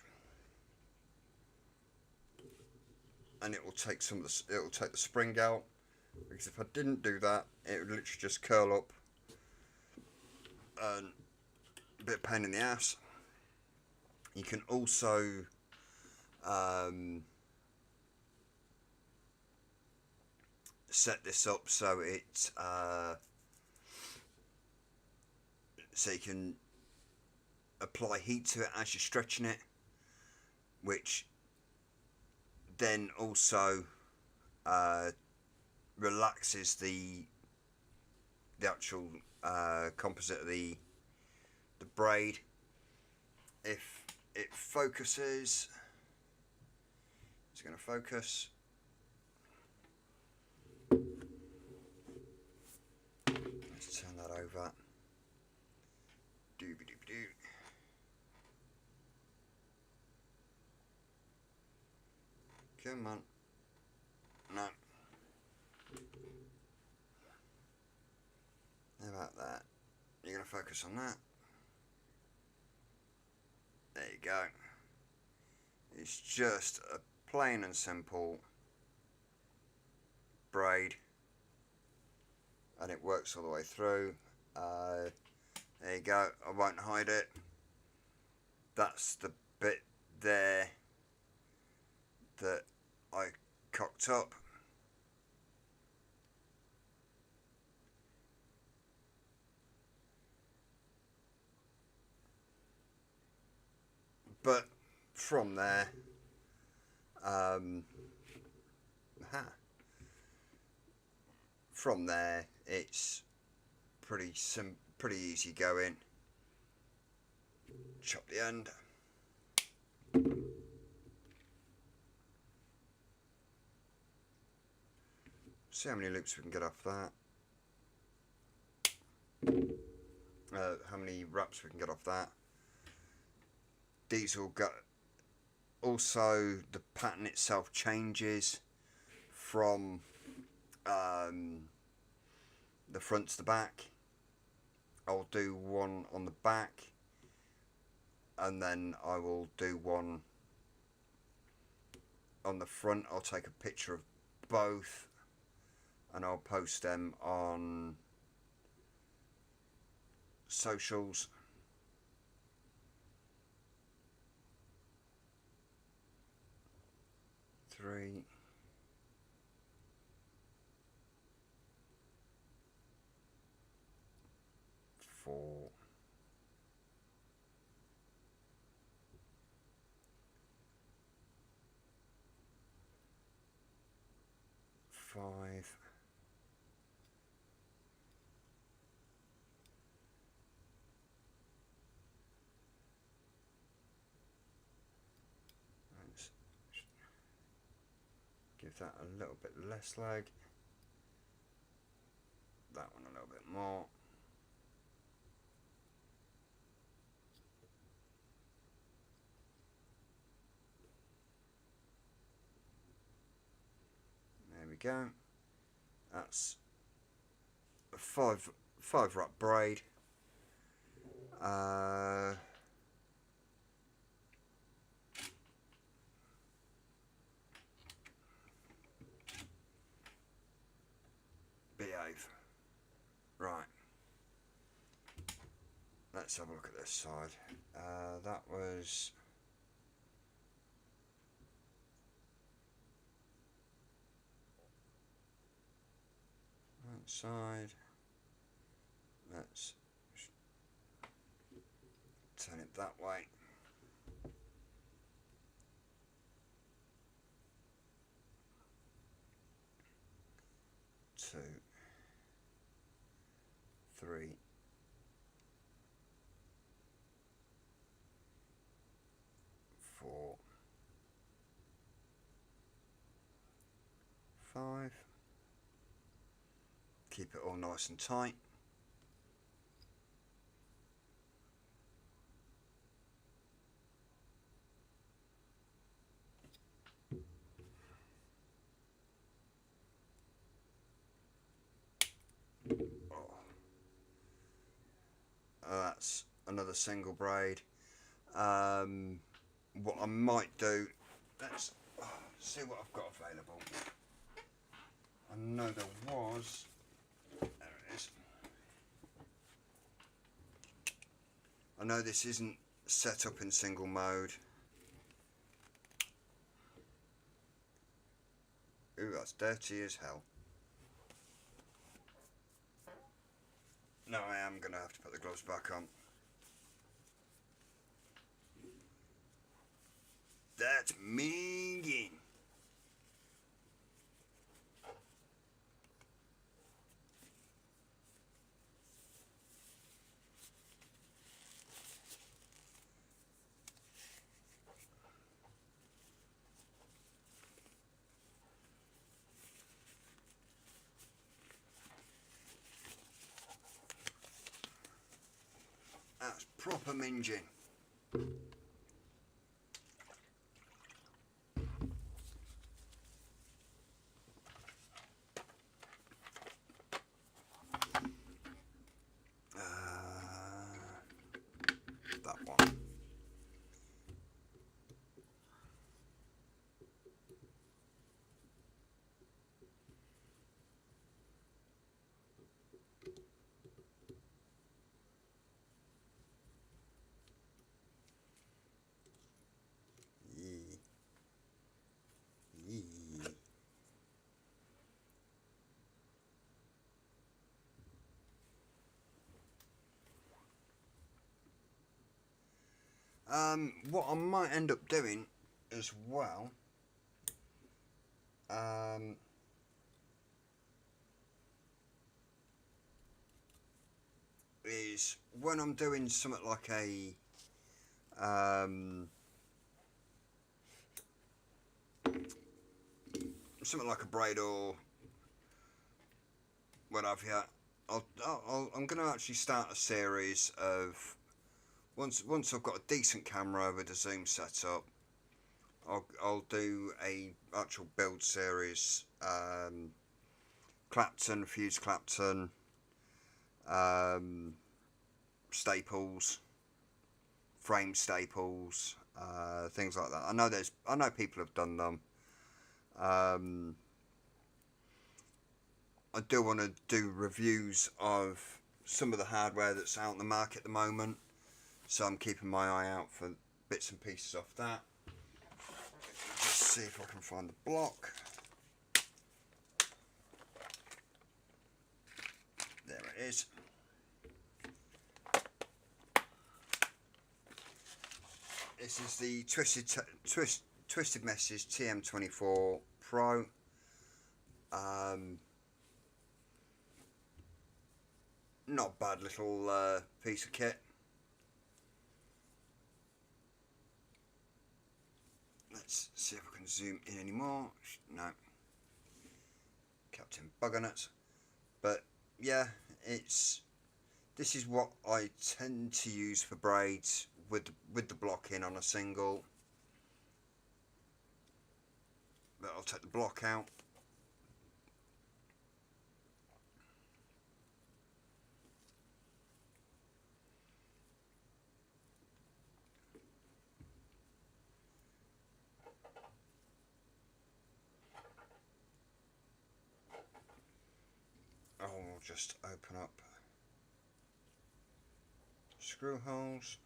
and it will take the spring out, because if I didn't do that, it would literally just curl up and a bit of pain in the ass. You can also set this up so it so you can apply heat to it as you're stretching it, which then also relaxes the actual composite of the braid. If it focuses, it's going to focus. Let's turn that over. Doobie-doobie-doo. Come on. No. How about that? You're going to focus on that. There you go. It's just a plain and simple braid, and it works all the way through. There you go. I won't hide it. That's the bit there that I cocked up. But from there, from there, it's pretty pretty easy going. Chop the end. See how many loops we can get off that. How many wraps we can get off that. These will go. Also, the pattern itself changes from the front to the back. I'll do one on the back, and then I will do one on the front. I'll take a picture of both, and I'll post them on socials. Three. 4. 5. 6. Give that a little bit less leg. That one a little bit more. There we go. That's a five wrap braid. Behave. Right. Let's have a look at this side. That was that side. Let's turn it that way. Two, 3, 4, 5. Keep it all nice and tight. That's another single braid. What I might do, let's see what I've got available. I know there was, there it is. I know this isn't set up in single mode. Ooh, that's dirty as hell. No, I am going to have to put the gloves back on. That's minging. That's proper minging. That one. What I might end up doing as well, is when I'm doing something like a braid or what have you. I'm going to actually start a series of once I've got a decent camera with a zoom setup. I'll do a actual build series. Clapton, fuse Clapton, staples, frame staples, things like that. I know people have done them. I do want to do reviews of some of the hardware that's out in the market at the moment, so I'm keeping my eye out for bits and pieces off that. Just see if I can find the block. There it is. This is the Twisted Message TM24 Pro. Not a bad little piece of kit. Let's see if I can zoom in anymore. No. Captain Buggernuts. But yeah, this is what I tend to use for braids with the block in on a single. But I'll take the block out. I'll just open up screw holes.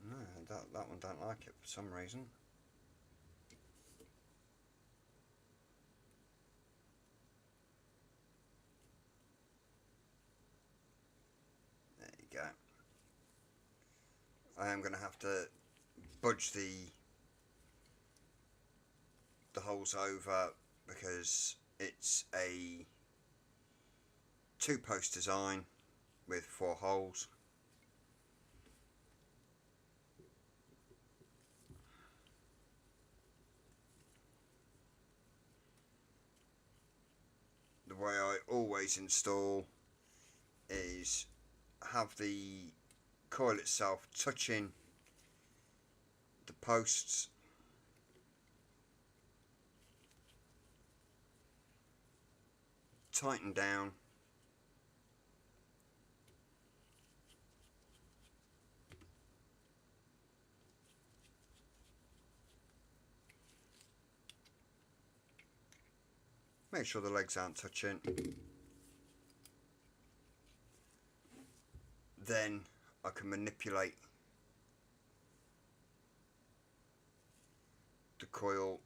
No, that one don't like it for some reason. There you go. I am going to have to budge the holes over because it's a 2-post design with 4 holes. The way I always install is have the coil itself touching the posts, tighten down, make sure the legs aren't touching, then I can manipulate the coil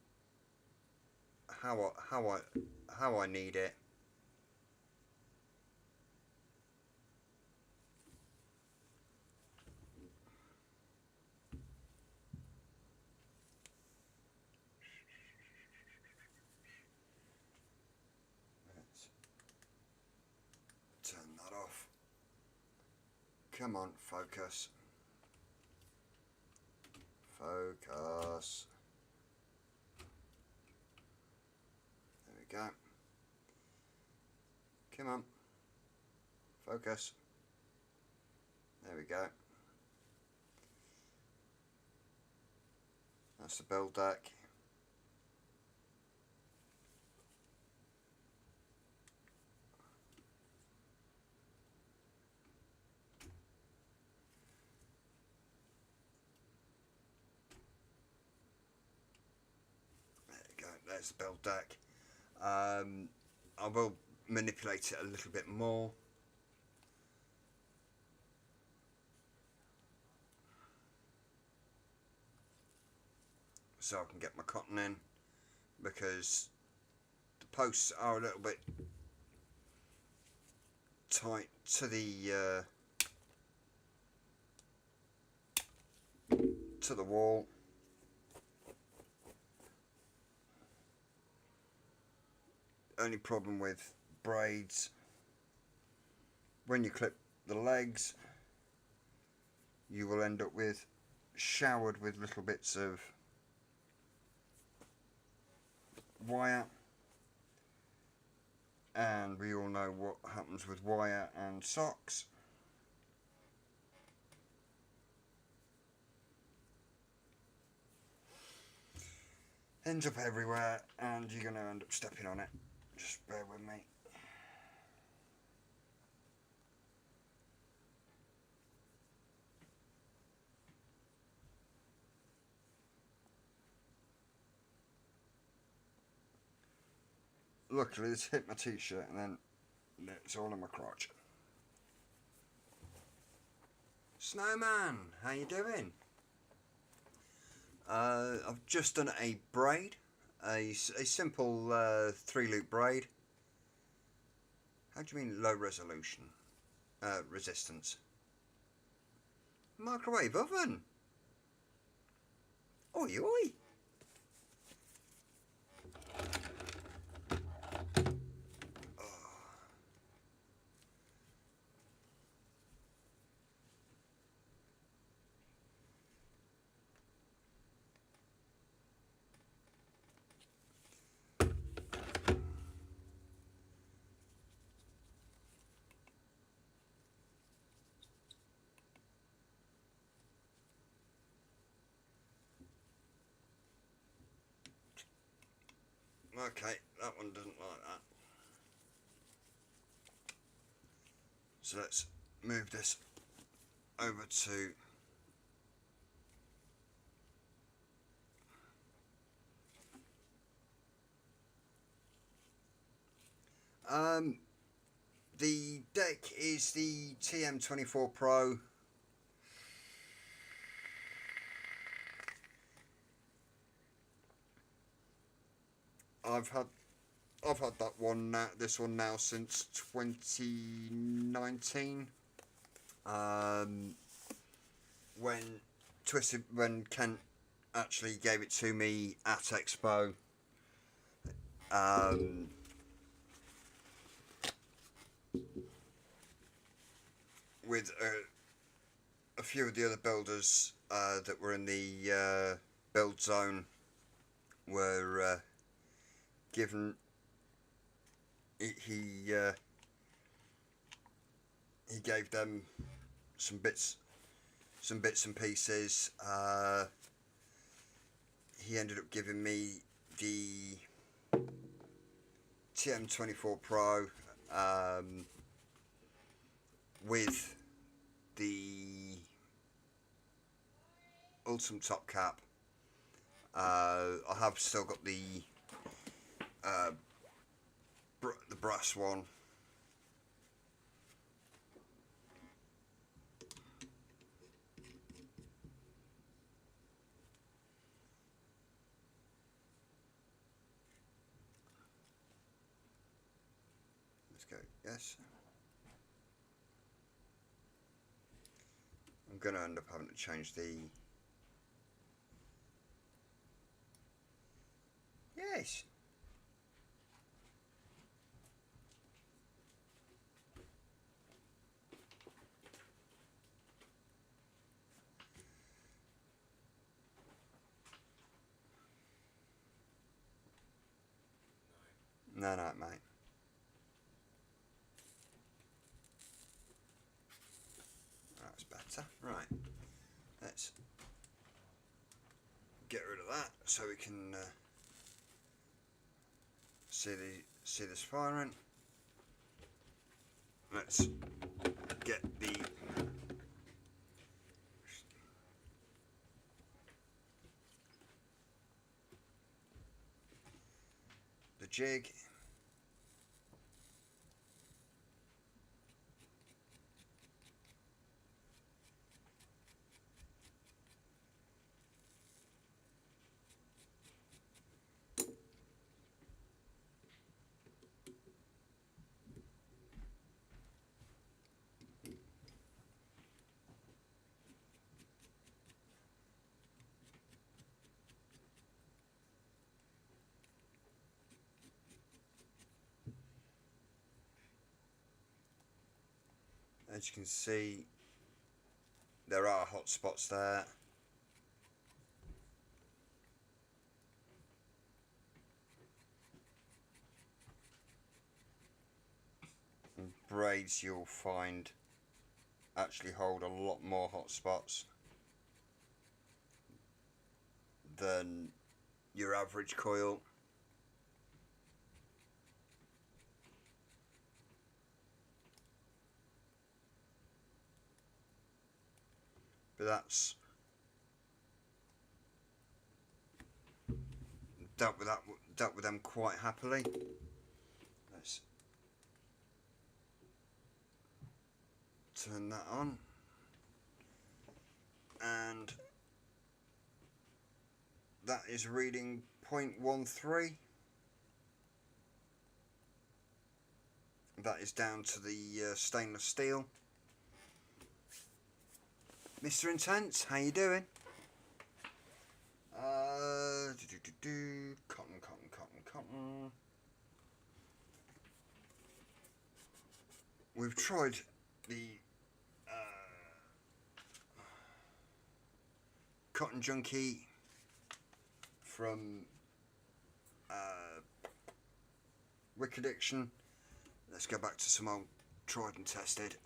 how I need it. Let's turn that off. Come on, focus. Focus. There we go. Come on. Focus. There we go. That's the build deck. There you go. There's the build deck. I will manipulate it a little bit more. So I can get my cotton in, because the posts are a little bit tight to the to the wall. Only problem with braids, when you clip the legs, you will end up with showered with little bits of wire, and we all know what happens with wire and socks. Ends up everywhere and you're going to end up stepping on it. Just bear with me. Luckily it's hit my t-shirt and then it's all in my crotch. Snowman, how you doing? I've just done a braid, a simple 3-loop braid. How do you mean low resolution? Resistance. Microwave oven. Oi oi. Okay, that one doesn't like that. So let's move this over to the deck is the TM24 Pro. I've had that one now, this one now since 2019. When Kent actually gave it to me at Expo. With a few of the other builders that were in the build zone were given. He gave them some bits and pieces. He ended up giving me the TM24 Pro with the Ultimate top cap. I have still got the brass one. Let's go. Yes. I'm going to end up having to change the... Yes. No, mate. That's better. Right. Let's get rid of that so we can see this firing. Let's get the jig. As you can see, there are hot spots there. And braids, you'll find, actually hold a lot more hot spots than your average coil. But that's dealt with them quite happily. Let's turn that on, and that is reading 0.13. That is down to the stainless steel. Mr. Intense, how you doing? Cotton. We've tried the Cotton Junkie from Wick Addiction. Let's go back to some old tried and tested.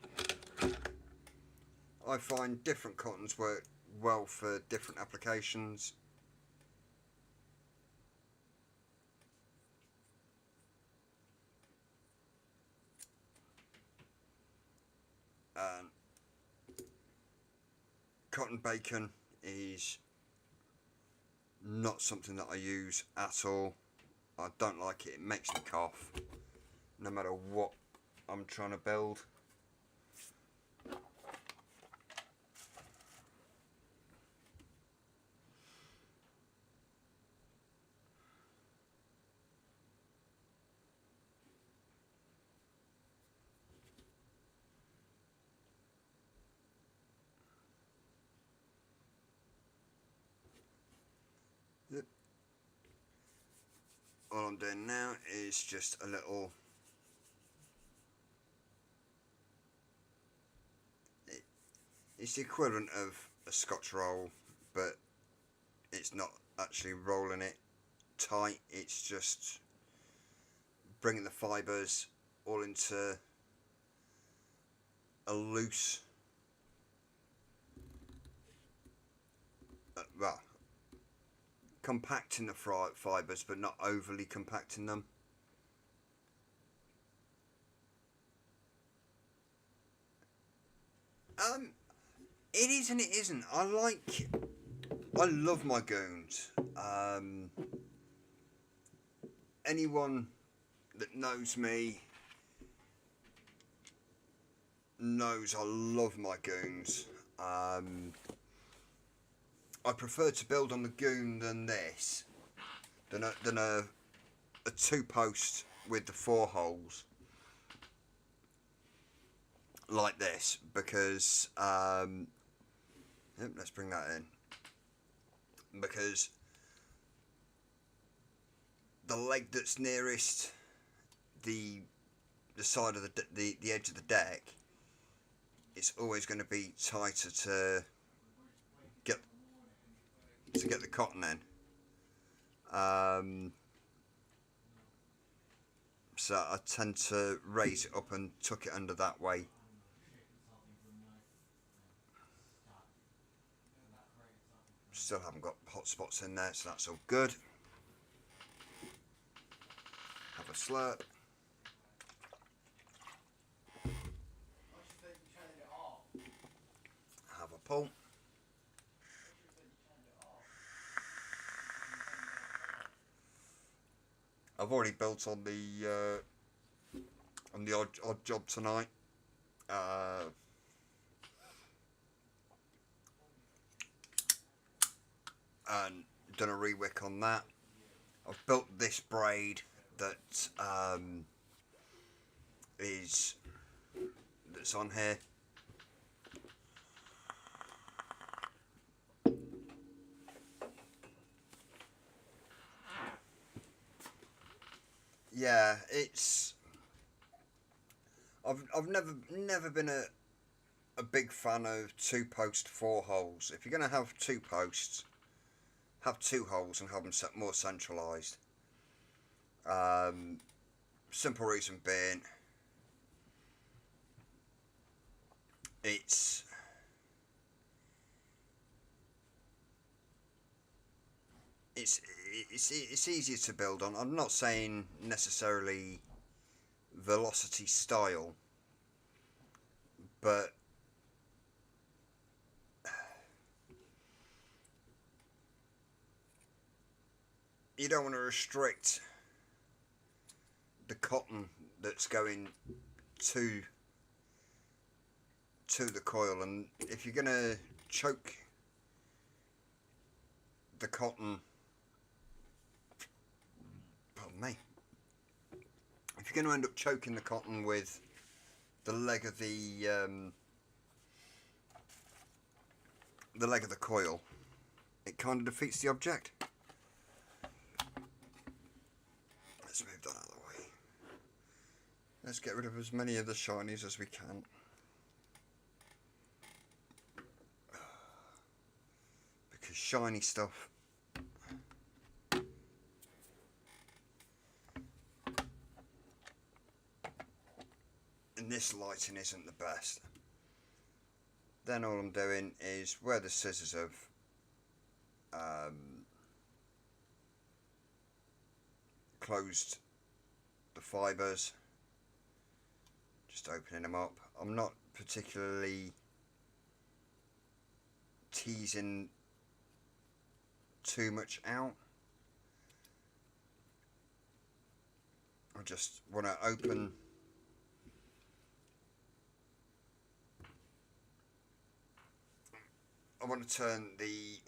I find different cottons work well for different applications. Cotton bacon is not something that I use at all. I don't like it. It makes me cough, no matter what I'm trying to build. All I'm doing now is just a little it's the equivalent of a Scotch roll, but it's not actually rolling it tight. It's just bringing the fibres all into a loose, well, compacting the fibres but not overly compacting them. It is and it isn't. I love my goons. Anyone that knows me knows I love my goons. I prefer to build on the goon than this, than a 2-post with the 4 holes like this, because let's bring that in, because the leg that's nearest the side of the edge of the deck, it's always going to be tighter to get the cotton in. So I tend to raise it up and tuck it under that way. Still haven't got hot spots in there, so that's all good. Have a slurp. Have a pull. I've already built on the odd job tonight. And done a rewick on that. I've built this braid that that's on here. Yeah, it's I've never been a a big fan of 2-post 4-holes. If you're going to have 2 posts, have 2 holes and have them set more centralised. Simple reason being, it's easier to build on. I'm not saying necessarily velocity style, but you don't want to restrict the cotton that's going to the coil, and if you're going to choke the cotton, pardon me, if you're going to end up choking the cotton with the leg of the coil, it kind of defeats the object. Let's move that out of the way. Let's get rid of as many of the shinies as we can. Because shiny stuff in this lighting isn't the best. Then all I'm doing is where the scissors have closed the fibres, just opening them up. I'm not particularly teasing too much out. I just want to open I want to turn the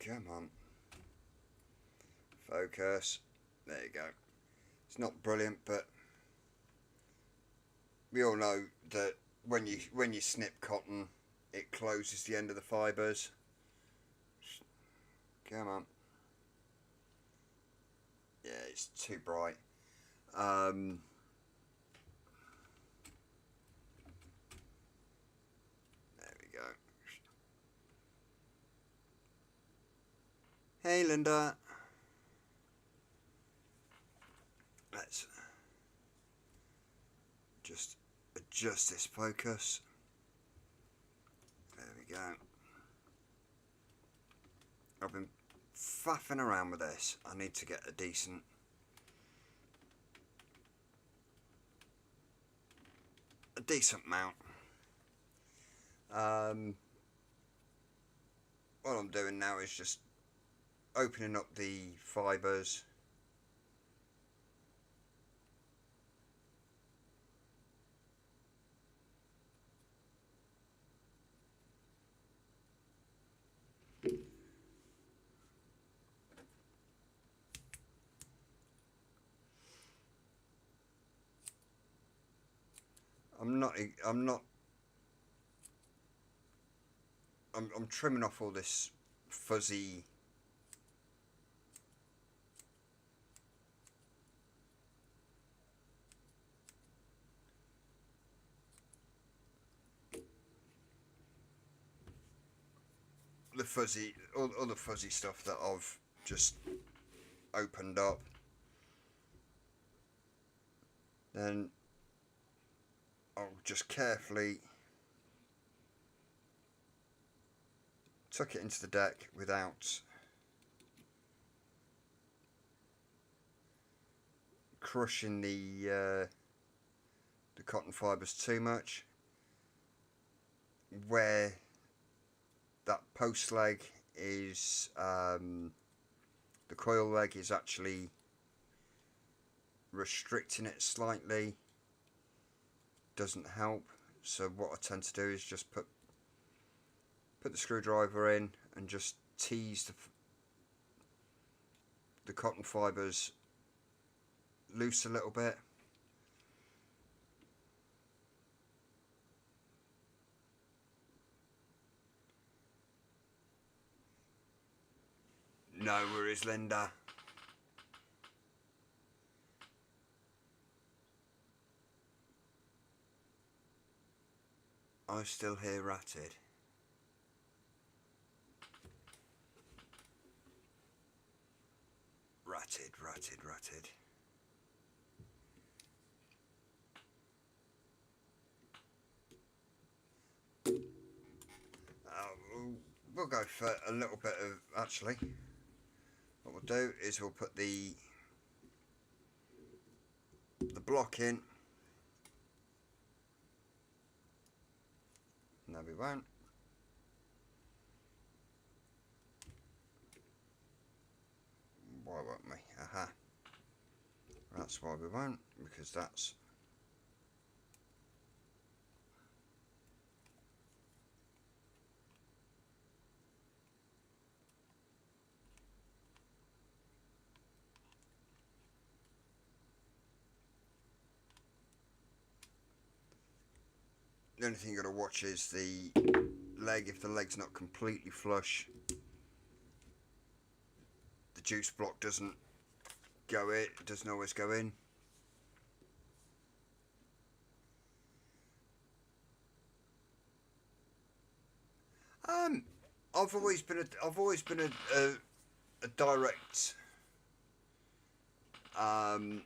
come on, focus, there you go. It's not brilliant, but we all know that when you snip cotton, it closes the end of the fibres. Come on. Yeah, it's too bright. There we go. Hey Linda. Let's just adjust this focus. There we go. I've been faffing around with this. I need to get a decent mount. What I'm doing now is just opening up the fibres. I'm trimming off all this fuzzy all the fuzzy stuff that I've just opened up. Then I'll just carefully tuck it into the deck without crushing the cotton fibres too much. Where that post leg is, the coil leg is actually restricting it slightly, doesn't help. So what I tend to do is just put the screwdriver in and just tease the cotton fibres loose a little bit. No worries, Linda. I still hear ratted. Ratted. We'll go for a little bit of, actually, what we'll do is we'll put the block in. No, we won't. Why won't we? Aha. That's why we won't, because that's... The only thing you've got to watch is the leg. If the leg's not completely flush, the juice block doesn't go in. It doesn't always go in. I've always been a direct. I've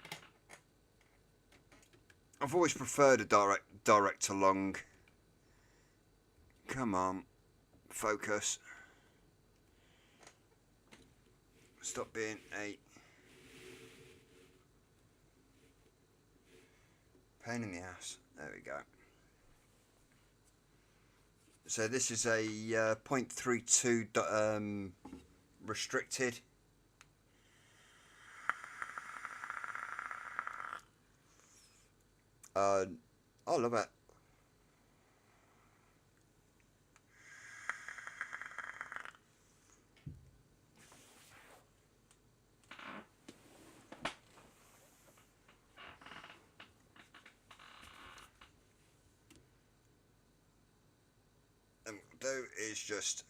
always preferred a direct to long. Come on, focus. Stop being a pain in the ass. There we go. So this is a 0.32 restricted. I love it. And what we'll do is just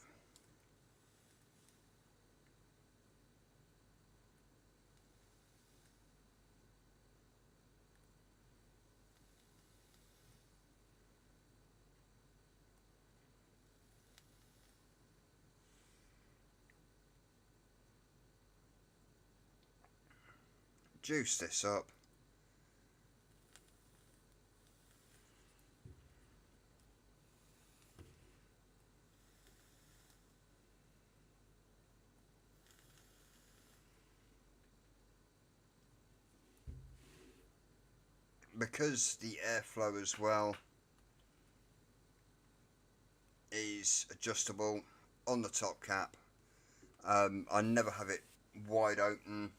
juice this up. Because the airflow as well is adjustable on the top cap. I never have it wide open,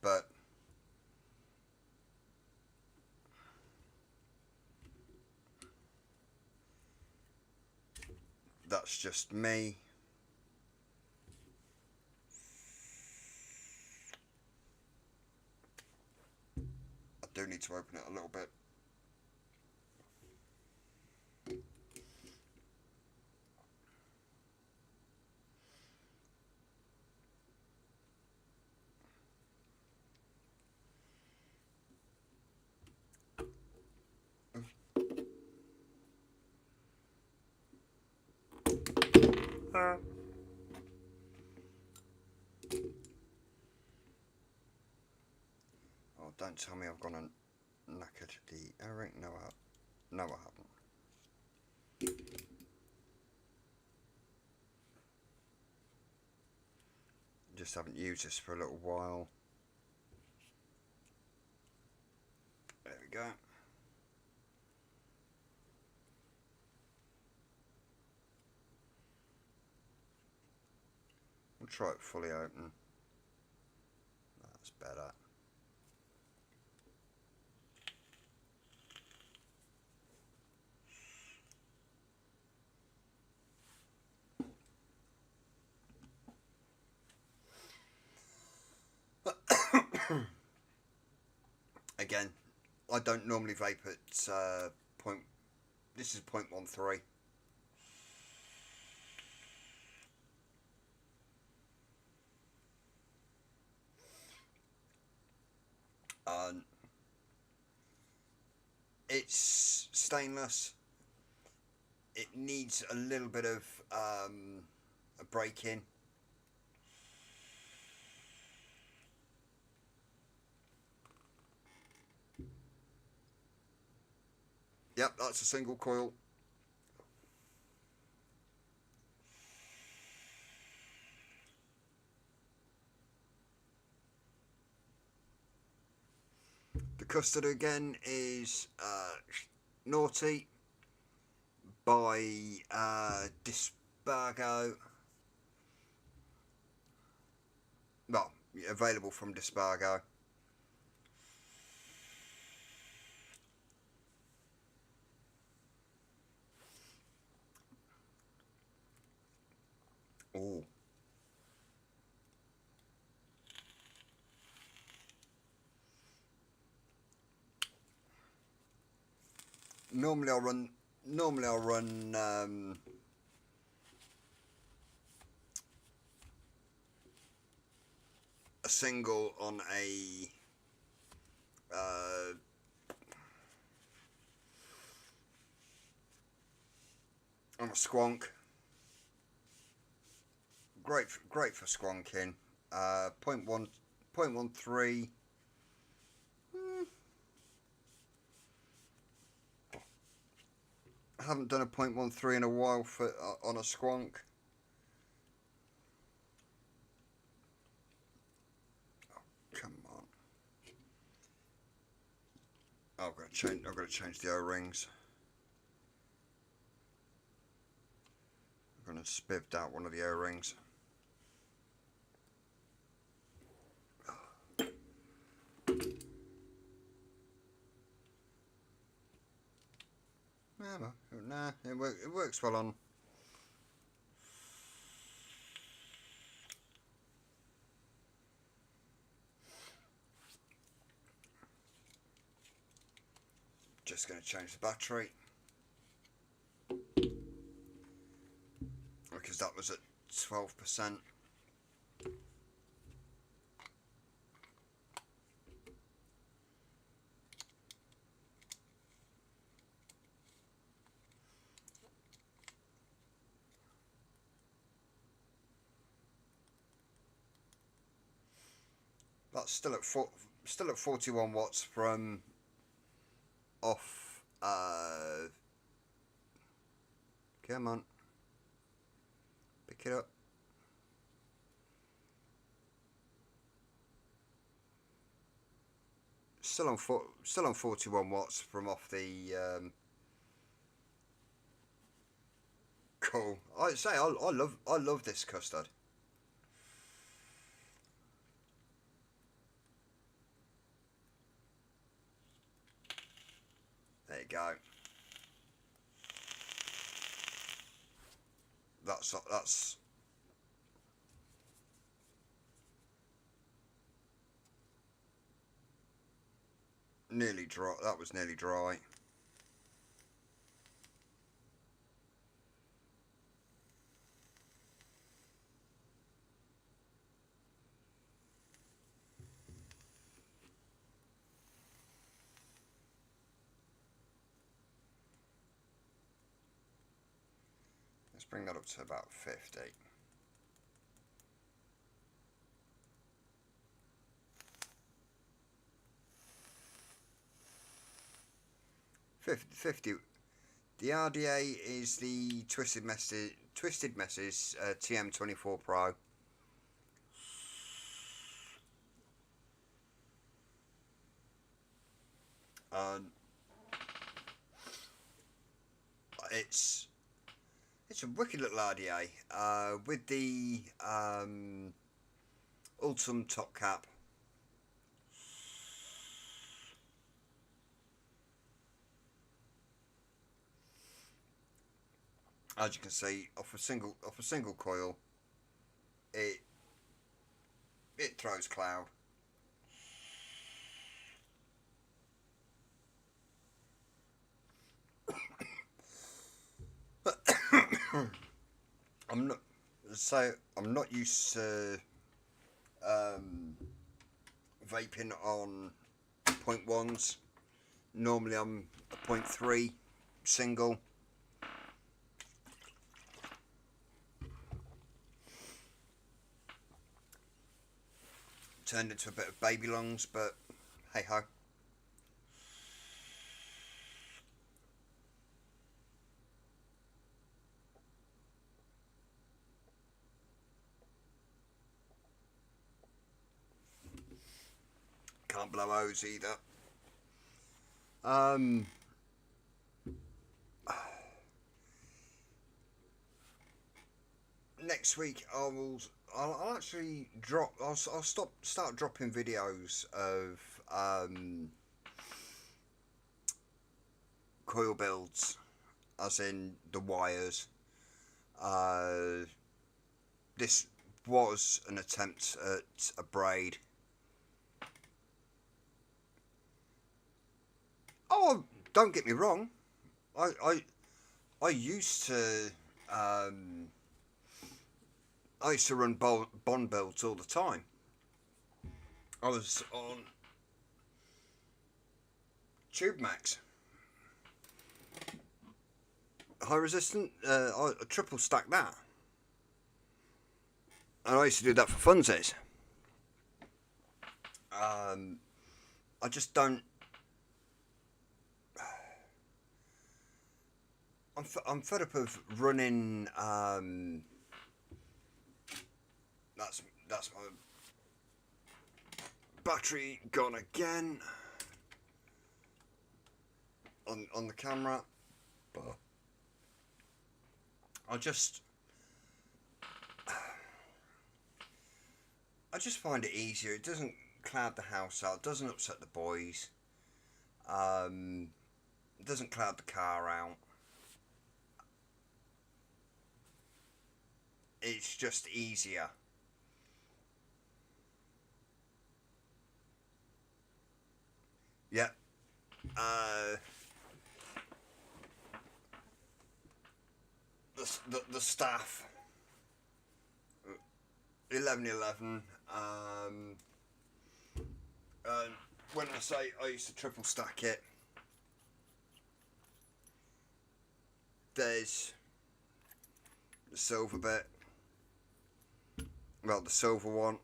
but that's just me. I do need to open it a little bit. Oh, don't tell me I've gone and knackered the airing. No, I haven't. Just haven't used this for a little while. There we go. We'll try it fully open. That's better. Again, I don't normally vape at point. This is 0.13. It's stainless. it needs a little bit of a break in. Yep, that's a single coil. The custard again is Naughty by Dispargo. Well, available from Dispargo. Oh. Normally I'll run a single on a squonk. Great for squonking. 0.13. I haven't done a 0.13 in a while for on a squonk. Oh, come on. Oh, I've got to change the O-rings. I'm going to spivved out one of the O-rings. Nah, it works well on. Just going to change the battery because that was at 12%. That's still at 41 watts from off. Come on, pick it up. Still on 41 watts from off the. Cool. I say I love this custard. There you go. That's nearly dry. That was nearly dry. Let's bring that up to about 50. The RDA is the Twisted Messes TM24 Pro. It's a wicked little RDA with the Ultim top cap. As you can see, off a single coil, it throws cloud. I'm not used to vaping on 0.1s. Normally I'm a 0.3 single. turned into a bit of baby lungs, but hey ho. Can't blow O's either. Next week I'll actually drop. I'll start dropping videos of coil builds, as in the wires. This was an attempt at a braid. Oh, don't get me wrong. I used to I used to run bond builds all the time. I was on Tube Max, high resistant. I triple stack that, and I used to do that for funsies. I just don't. I'm fed up of running. That's my battery gone again on the camera. But I just find it easier. It doesn't cloud the house out. It doesn't upset the boys. It doesn't cloud the car out. It's just easier. Yeah. The staff. 1111. When I say I used to triple stack it, there's the silver bit. Well, the silver one.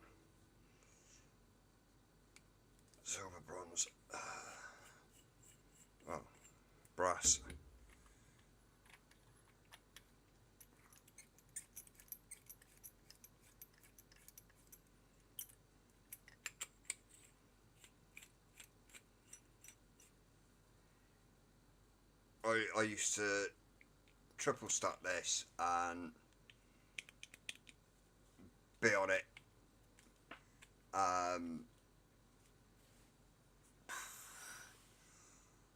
Silver, bronze. Well, brass. I used to triple stack this and be on it.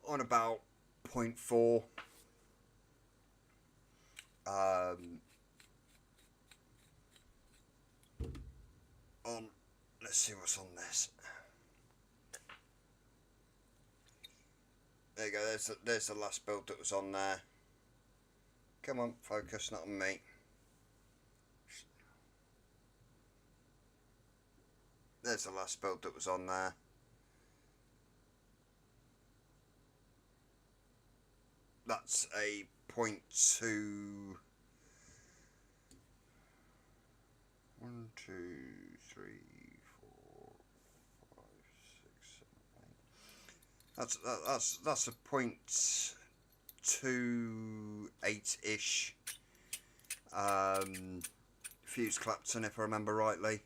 On about 0.4. On, let's see what's on this. There you go, there's the last build that was on there. Come on, focus, not on me. There's the last build that was on there. That's a 0.2. 1, 2, 3, 4, 5, 6, 7, 8. That's a 0.28-ish fuse Clapton, if I remember rightly.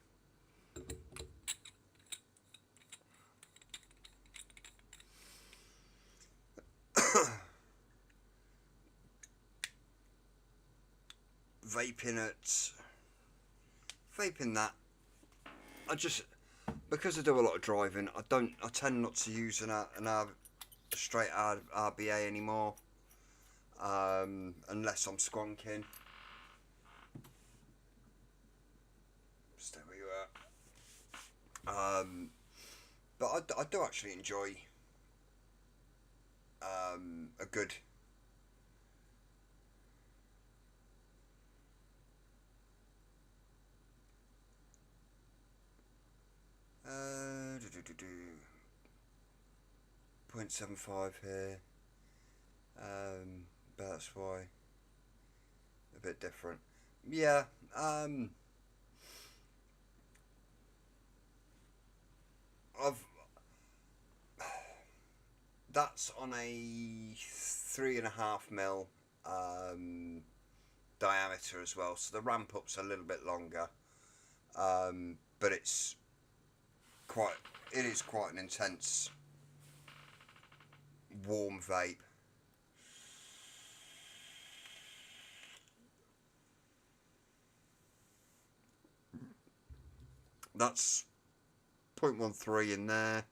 Vaping that, because I do a lot of driving, I tend not to use a straight RBA anymore, unless I'm squonking. Stay where you are. But I do actually enjoy a good do 0.75 here, but that's why a bit different. Yeah, I've that's on a 3.5 mil diameter as well, so the ramp up's a little bit longer, but it is quite an intense warm vape. That's 0.13 in there.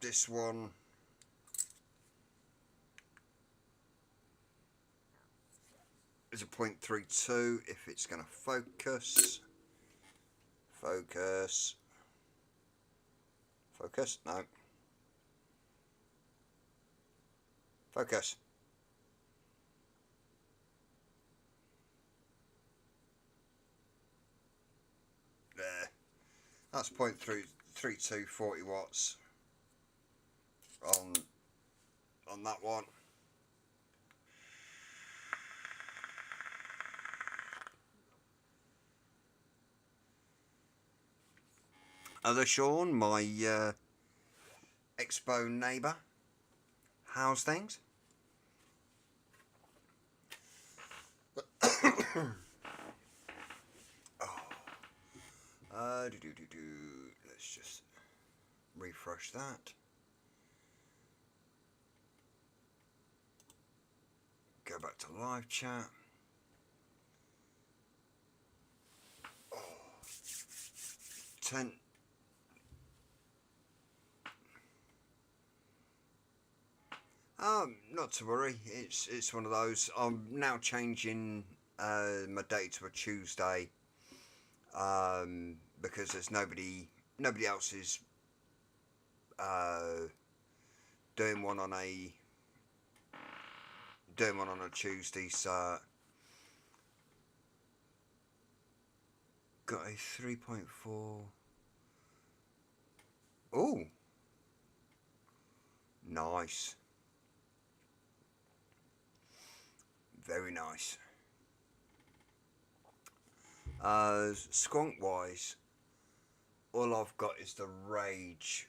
This one is a 0.32 if it's going to focus. Focus. Focus? No. Focus. There. That's 0.32, 40 watts on that one. Other Sean, my Expo neighbour, how's things? Let's just refresh that. Go back to live chat. Oh, 10. Not to worry. It's one of those. I'm now changing my day to a Tuesday because there's nobody else is doing one on a Tuesday. So got a 3.4. Oh, nice. Very nice. Skunk wise, all I've got is the Rage,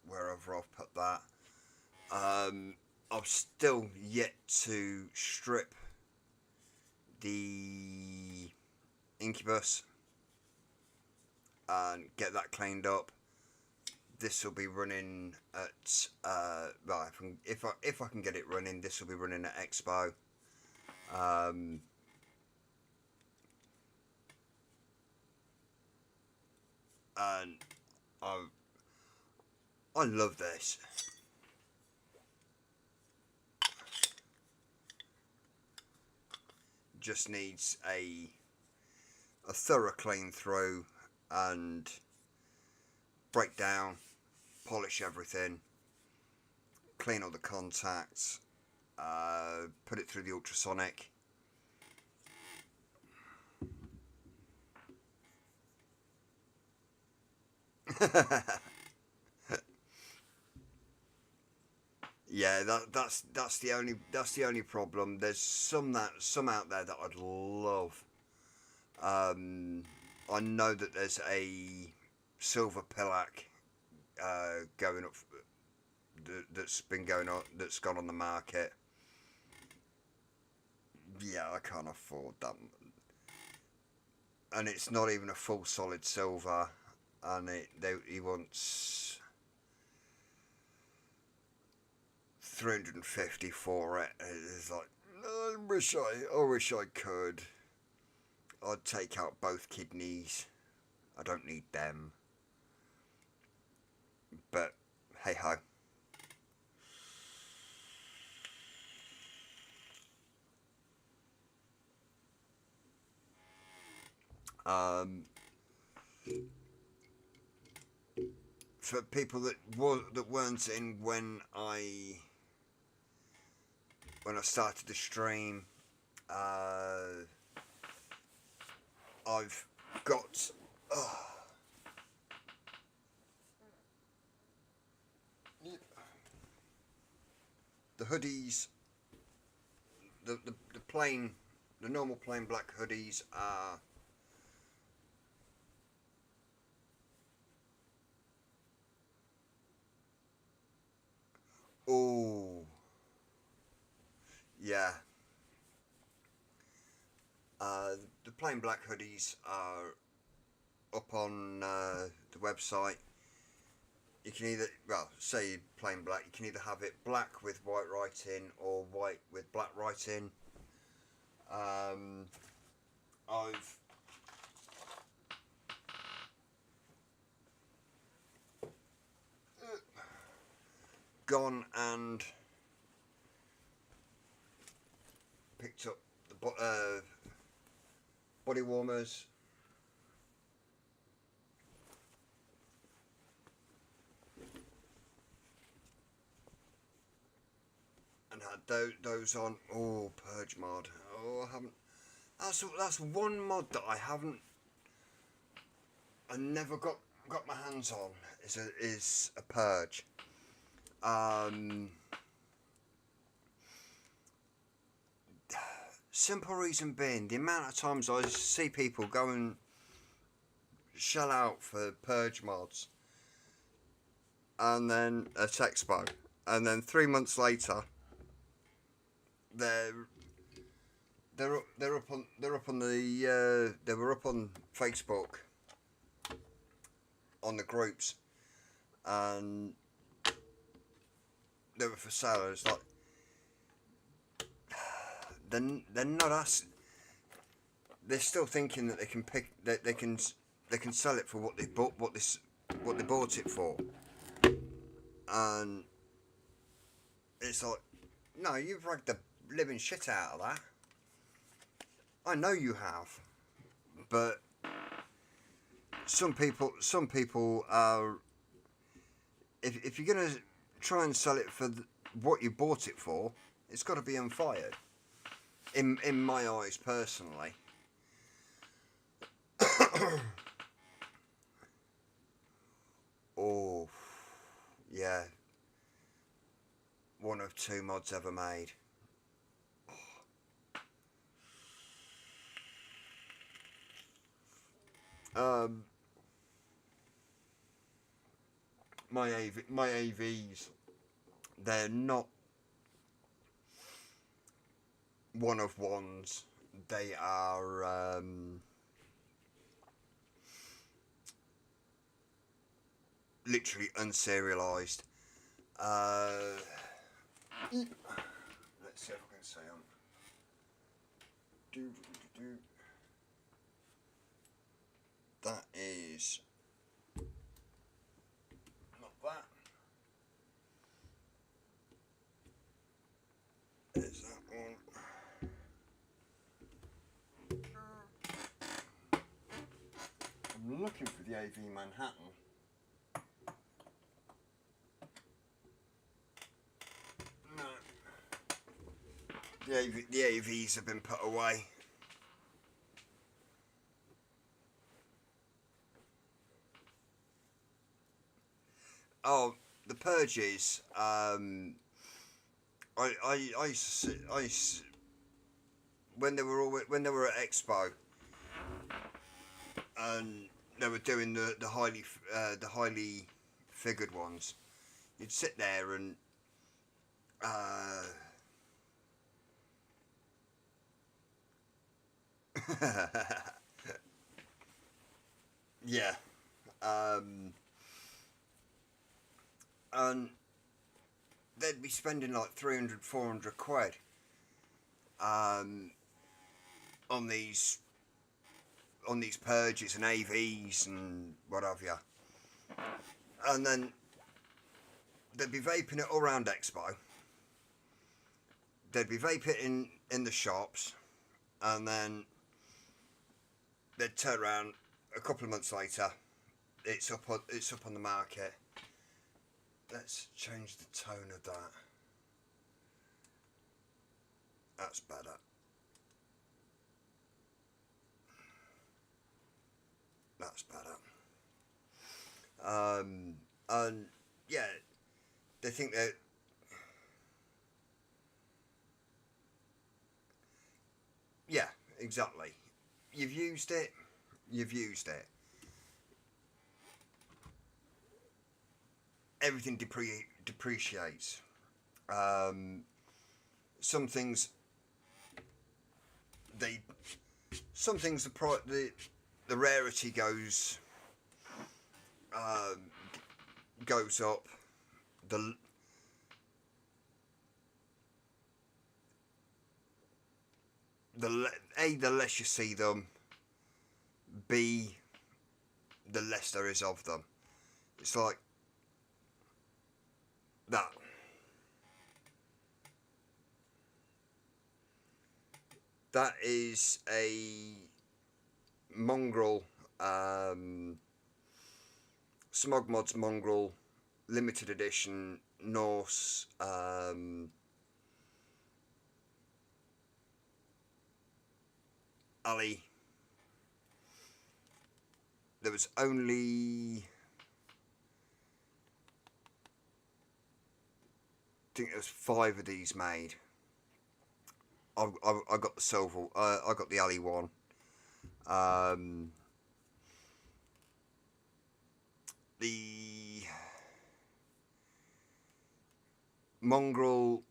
wherever I've put that. I've still yet to strip the Incubus and get that cleaned up. This will be running at well, if I can get it running, this will be running at Expo. And I love this. Just needs a thorough clean through and break down, polish everything, clean all the contacts, put it through the ultrasonic. Yeah, that's the only problem. There's some out there that I'd love. I know that there's a silver pillac going up that's gone on the market. Yeah, I can't afford that, and it's not even a full solid silver, and he wants 350 for it. It's like, I wish I could. I'd take out both kidneys. I don't need them. But hey ho. For people that weren't in when I started the stream, I've got the hoodies, the normal plain black hoodies are Oh, yeah. The plain black hoodies are up on the website. You can either, well, say plain black, you can either have it black with white writing or white with black writing. I've gone and picked up the body warmers, and had those on. Oh, purge mod. Oh, I haven't. That's one mod that I never got my hands on. Is a purge. Simple reason being, the amount of times I see people go and shell out for purge mods, and then a Expo, and then 3 months later, they were up on Facebook on the groups, and they were for sale. It's like they're not us. They're still thinking that they can sell it for what they bought it for, and it's like, no, you've ragged the living shit out of that. I know you have, but some people are. If you're gonna try and sell it for what you bought it for, it's got to be unfired. In my eyes, personally. Oh, yeah. One of 2 mods ever made. My AVs, they're not one of ones. They are literally unserialized. Let's see if I can say them. That is not that. Is that one? I'm looking for the AV Manhattan. No. The AVs have been put away. Oh, the purges. I when they were at Expo, and they were doing the highly figured ones. You'd sit there and yeah, and they'd be spending like 300-400 quid on these purges and AVs and what have you, and then they'd be vaping it all around Expo. They'd be vaping in the shops, and then they'd turn around a couple of months later. It's up on the market. Let's change the tone of that. That's better. That's better. And yeah, they think that. Yeah, exactly. You've used it. Everything depreciates. Some things they some things the rarity um, goes up. The the less you see them, B, the less there is of them. It's like that. That is a mongrel, Smog Mods mongrel, limited edition Norse, alley. There was only, I think there was 5 of these made. I got the silver. I got the alley one. The mongrel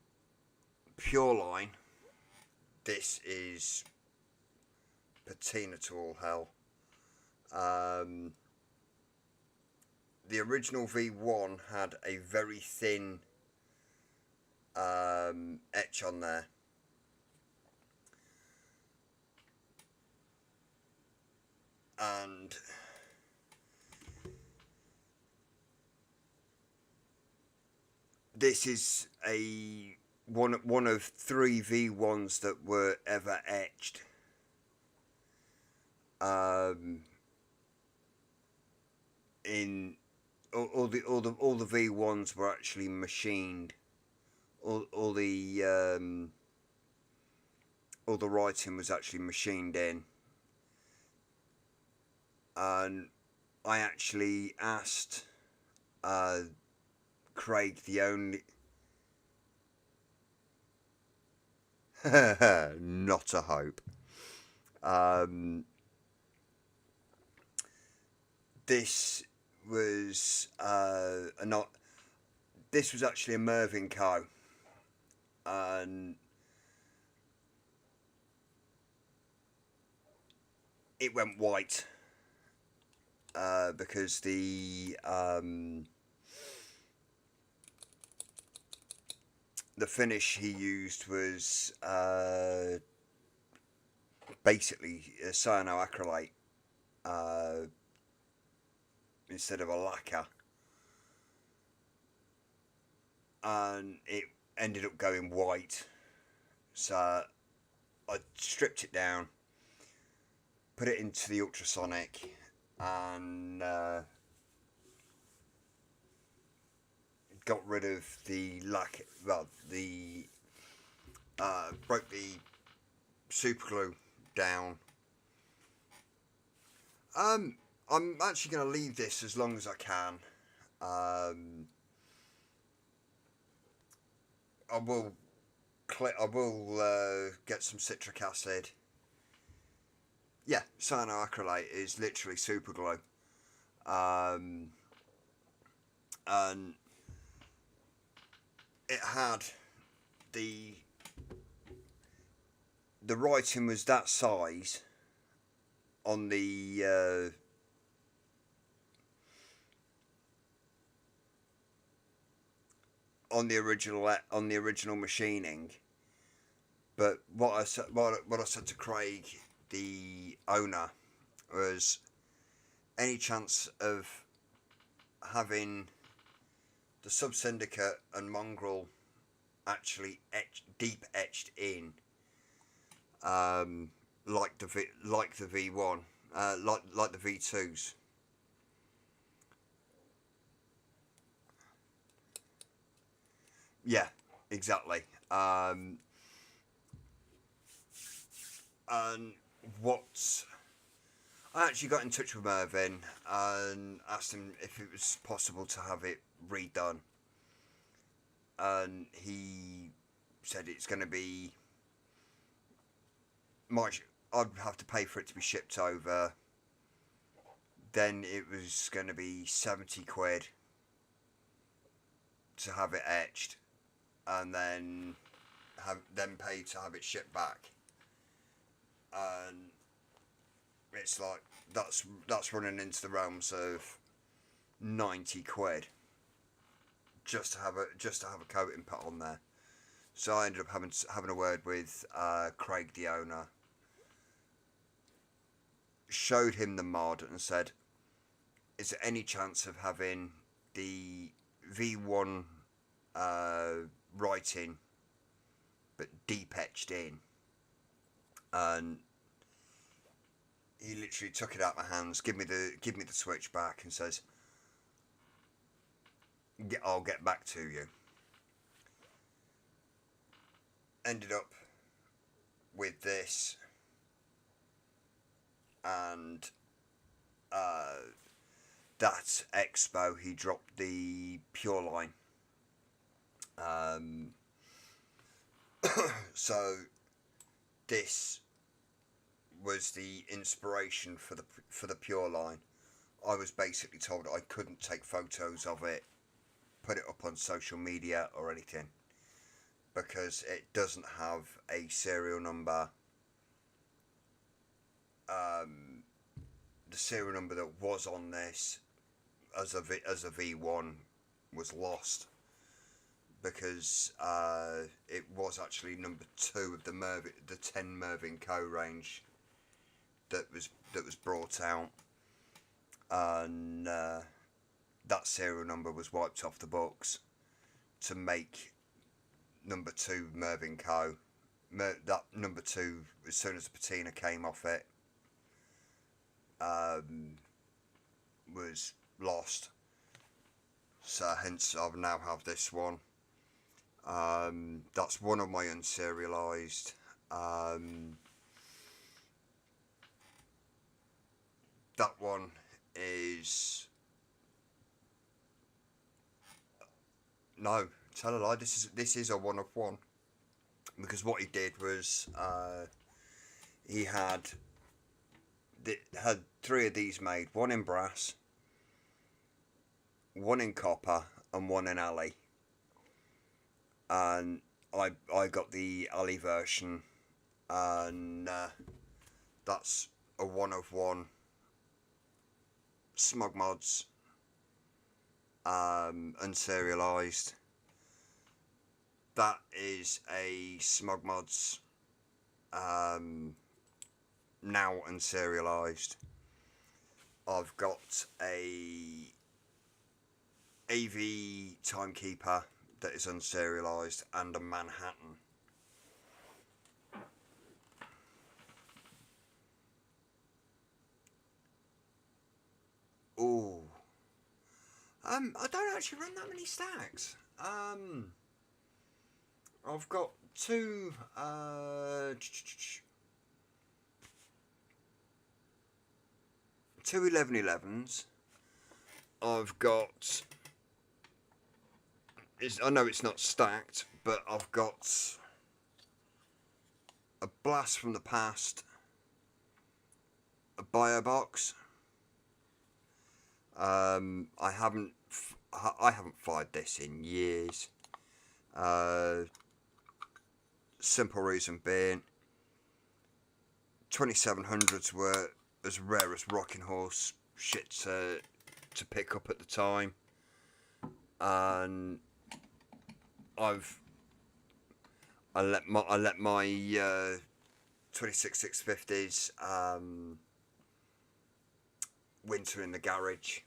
pure line. This is patina to all hell. The original V1 had a very thin etch on there. And this is one of 3 V1s that were ever etched. In all the V1s were actually machined. All the writing was actually machined in. And I actually asked Craig, the only not a hope. This was this was actually a Mervyn Co. And it went white because the finish he used was basically cyanoacrylate instead of a lacquer, and it ended up going white. So I stripped it down, put it into the ultrasonic, and got rid of the lacquer. Well, broke the super glue down. I'm actually going to leave this as long as I can. I will get some citric acid. Yeah, cyanoacrylate is literally super glue. And it had the writing was that size on the original machining, but what I said to Craig, the owner, was any chance of having the sub-syndicate and mongrel actually deep etched in, like the V1, like the V2s. Yeah, exactly. And what I actually got in touch with Mervyn and asked him if it was possible to have it redone, and he said it's going to be I'd have to pay for it to be shipped over. Then it was going to be £70 to have it etched. and then pay to have it shipped back. And it's like that's running into the realms of 90 quid just to have a coating put on there. So I ended up having a word with Craig, the owner. Showed him the mod and said, "Is there any chance of having the V1 writing, but deep etched in?" And he literally took it out of my hands, give me the switch back, and says, "I'll get back to you." Ended up with this, and that expo he dropped the Pure line. So this was the inspiration for the Pure line. I was basically told I couldn't take photos of it, put it up on social media or anything, because it doesn't have a serial number. The serial number that was on this as a V1 was lost, because it was actually number 2 of the 10 Mervyn Co range that was brought out, and that serial number was wiped off the books to make number 2 Mervyn Co. That number 2, as soon as the patina came off it, was lost. So hence I now have this one. That's one of my unserialized. That one is, no, tell a lie. This is a one of one, because what he did was he had 3 of these made: one in brass, one in copper, and one in alley. And I got the alley version, and that's a one of one. Smug Mods, unserialized. That is a Smug Mods, now unserialized. I've got a AV Timekeeper that is unserialized, and a Manhattan. Ooh. I don't actually run that many stacks. I've got 2 two 1111s. I've got, I know it's not stacked, but I've got a Blast from the Past, a Bio Box. I haven't fired this in years. Simple reason being, 2700s were as rare as rocking horse shit to pick up at the time, and I let my 26 650s winter in the garage,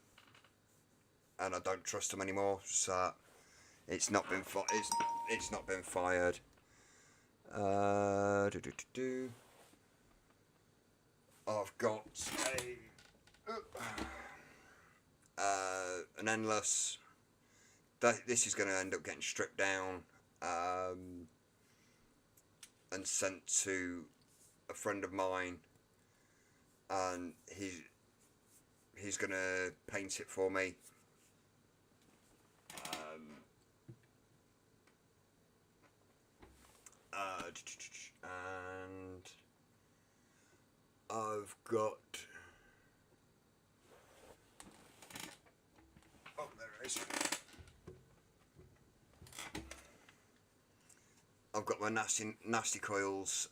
and I don't trust them anymore. So it's not been fired. I've got an endless. This is going to end up getting stripped down and sent to a friend of mine, and he's going to paint it for me. And I've got, oh, there it is. I've got my nasty coils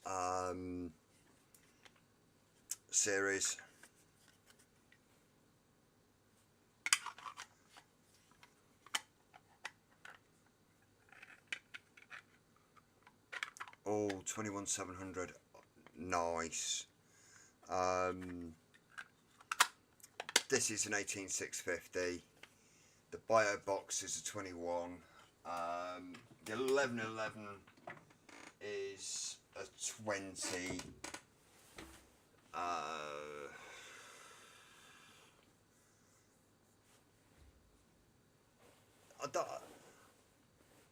series. Oh, 21700, nice. This is an 18650. The bio box is a 21. The 1111 is a 20.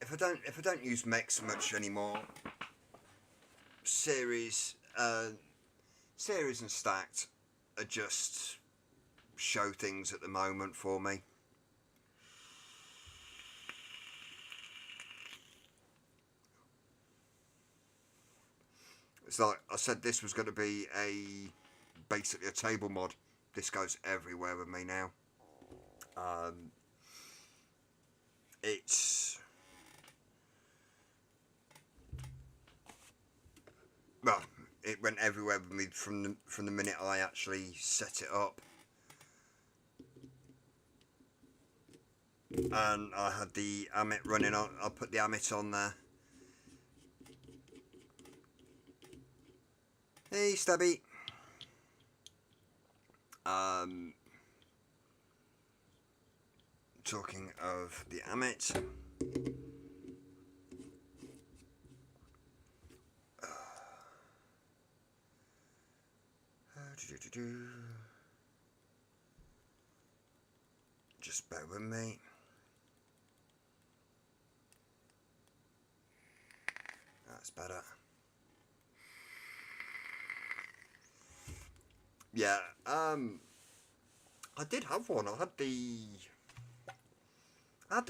If I don't use mechs much anymore, series and stacked are just show things at the moment for me. It's like I said, this was going to be basically a table mod. This goes everywhere with me now. Well, it went everywhere with me from the minute I actually set it up, and I had the Amit running on. I put the Amit on there. Hey, Stabby. Talking of the Amit. Just bear with me. That's better. Yeah, I did have one. I had the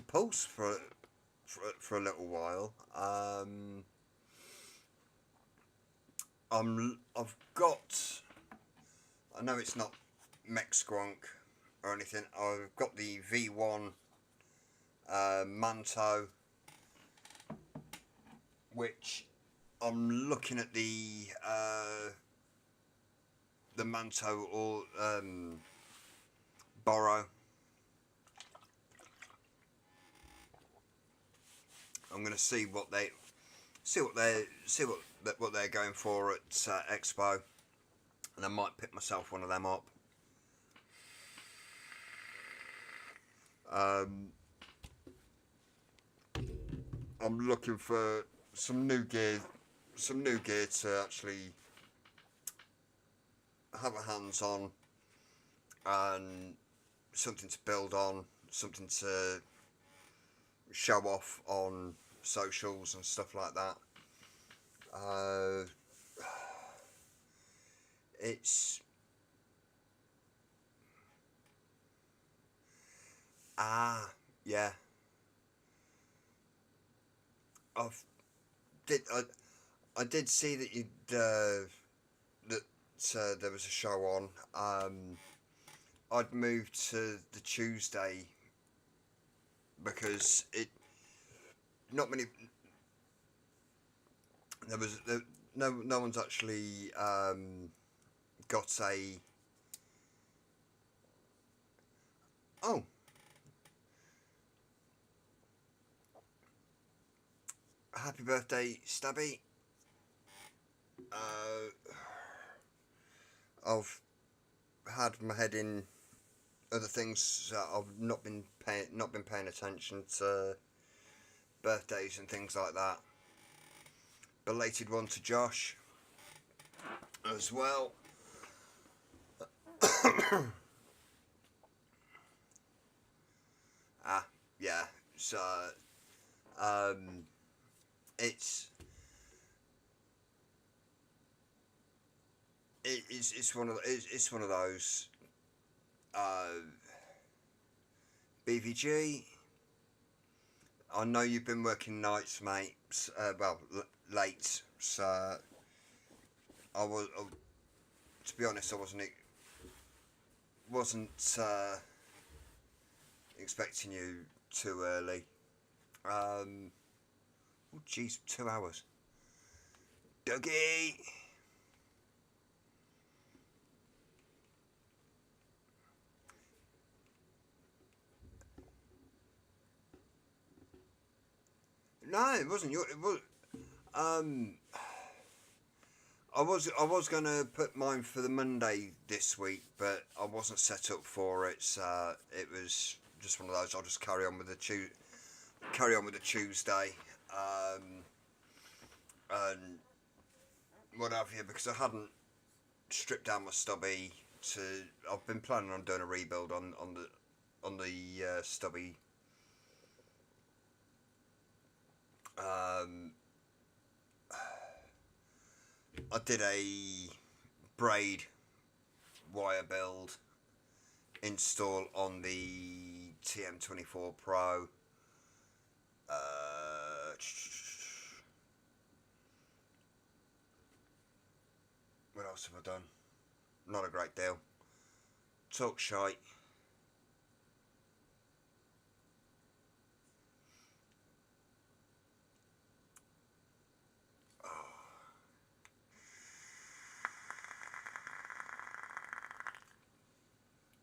Pulse for a little while. I've got. I know it's not Mech Skrunk or anything. I've got the V1 Manto, which I'm looking at the Manto or Borrow. I'm going to see what they're going for at Expo, and I might pick myself one of them up. I'm looking for some new gear to actually have a hands on, and something to build on, something to show off on socials and stuff like that. Yeah. I did see that there was a show on. I'd moved to the Tuesday because no one's actually got a. Oh. Happy birthday, Stabby. I've had my head in other things. I've not been paying attention to birthdays and things like that. Belated one to Josh as well. Yeah. So it's one of those BVG. I know you've been working nights, mate. Late. So to be honest, I wasn't expecting you too early. Oh, geez, 2 hours. Dougie! No, it wasn't your. It was. I was gonna put mine for the Monday this week, but I wasn't set up for it. So it was just one of those. I'll just carry on with the Tuesday, and what have you, because I hadn't stripped down my stubby. I've been planning on doing a rebuild on the stubby. I did a braid wire build install on the TM24 Pro. What else have I done? Not a great deal. Talk shite.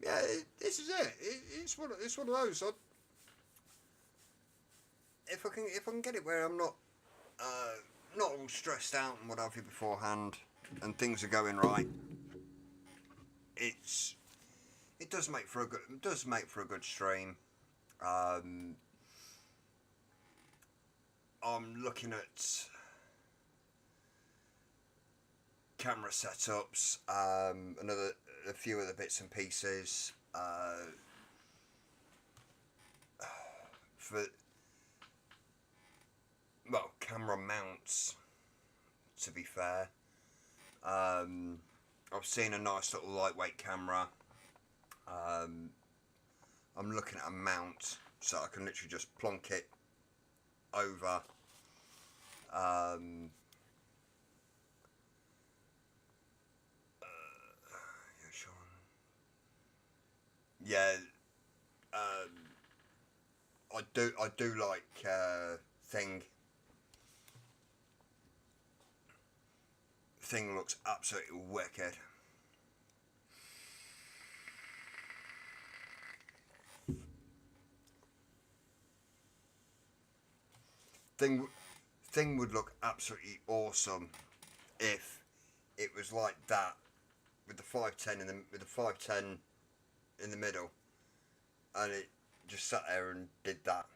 Yeah, this is it. It's one of those. If I can get it where I'm not all stressed out and what have you beforehand, and things are going right, it does make for a good stream. I'm looking at camera setups, a few other bits and pieces for camera mounts. To be fair, I've seen a nice little lightweight camera. I'm looking at a mount so I can literally just plonk it over. Yeah, I do like Thing. Thing looks absolutely wicked. Thing would look absolutely awesome if it was like that, with the 510 in the middle, and it just sat there and did that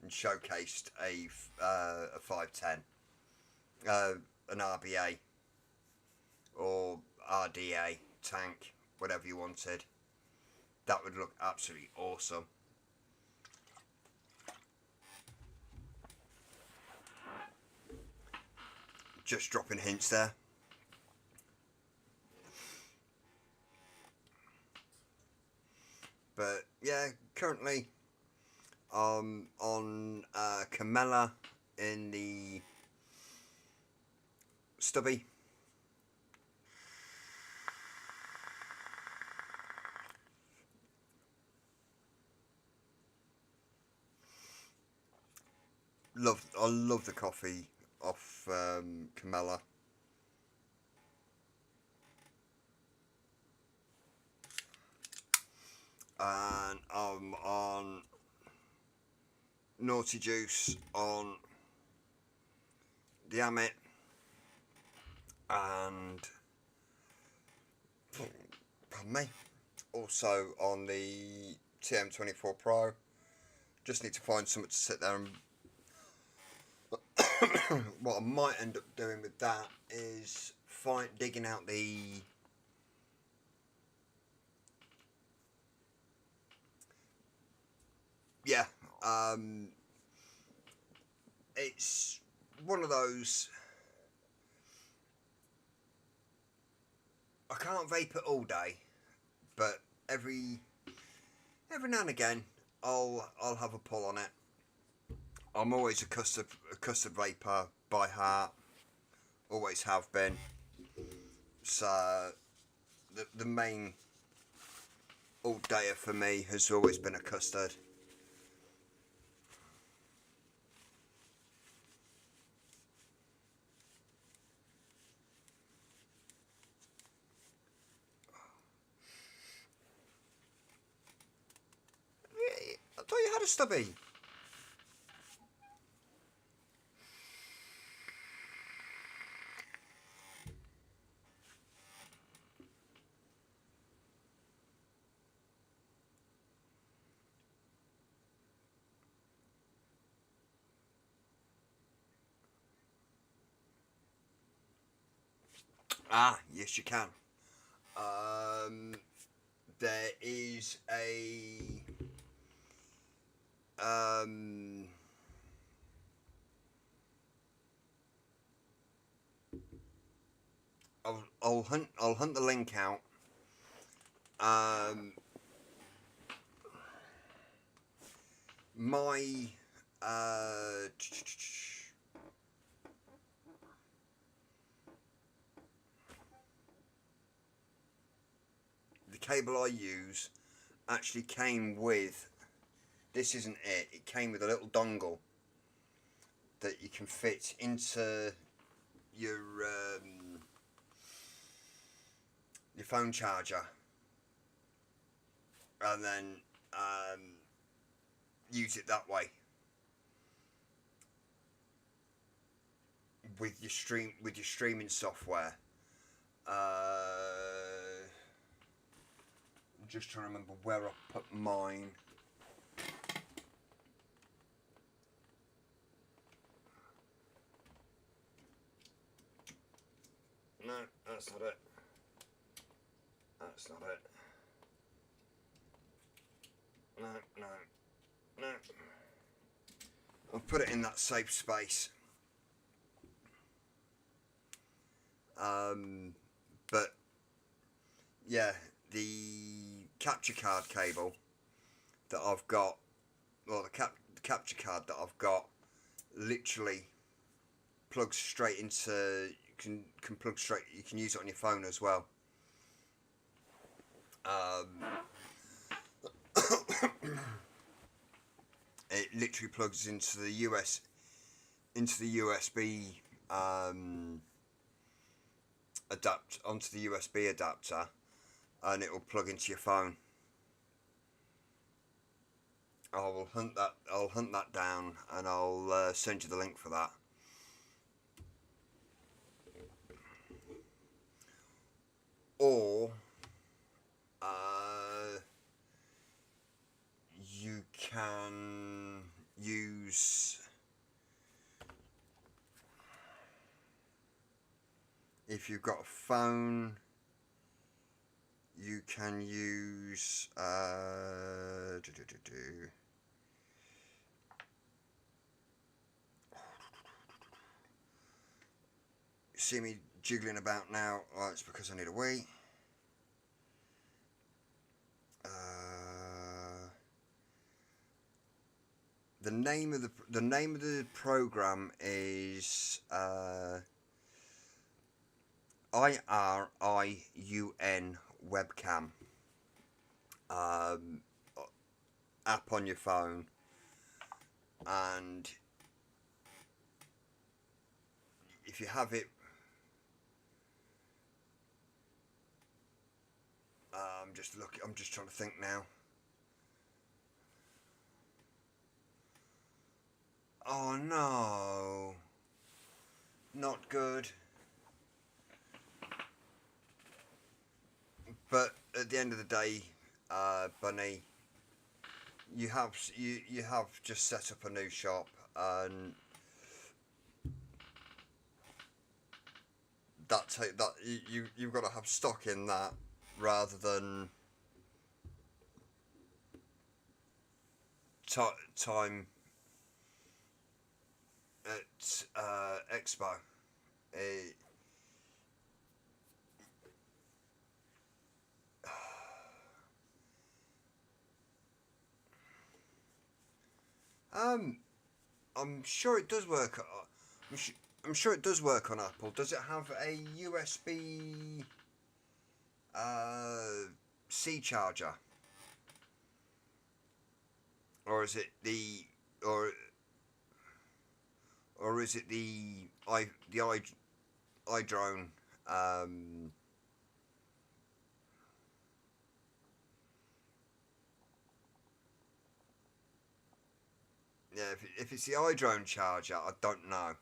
and showcased a 510, an RBA or RDA tank, whatever you wanted. That would look absolutely awesome. Just dropping hints there. But yeah, currently on Camella in the stubby. I love the coffee off Camella. And I'm on Naughty Juice on the Amit, and pardon me, also on the TM24 Pro. Just need to find something to sit there and what I might end up doing with that is digging out the it's one of those, I can't vape it all day, but every now and again I'll have a pull on it. I'm always a custard vapor by heart, always have been. So the main all dayer for me has always been a custard. stubby. Ah, yes, you can. There is a I'll hunt the link out. My the cable I use actually came with. This isn't it. It came with a little dongle that you can fit into your phone charger, and then use it that way with your streaming software. I'm just trying to remember where I put mine. No, that's not it. That's not it. No. I'll put it in that safe space. But yeah, the capture card cable that I've got, well, the capture card that I've got, literally plugs straight into. You can plug straight. You can use it on your phone as well. It literally plugs into the USB onto the USB adapter, and it will plug into your phone. I'll hunt that down, and I'll send you the link for that. Or you can use, if you've got a phone, you can use you see me jiggling about now. Oh, it's because I need a wee. The name of the program is IRIUN webcam app on your phone, and if you have it, I'm just trying to think now. Oh no, not good. But at the end of the day, Bunny, you have just set up a new shop, and you've got to have stock in that rather than time at Expo. I'm sure it does work. I'm sure it does work on Apple. Does it have a USB C charger, or is it the or is it the iDrone? Yeah, if it's the iDrone charger, I don't know.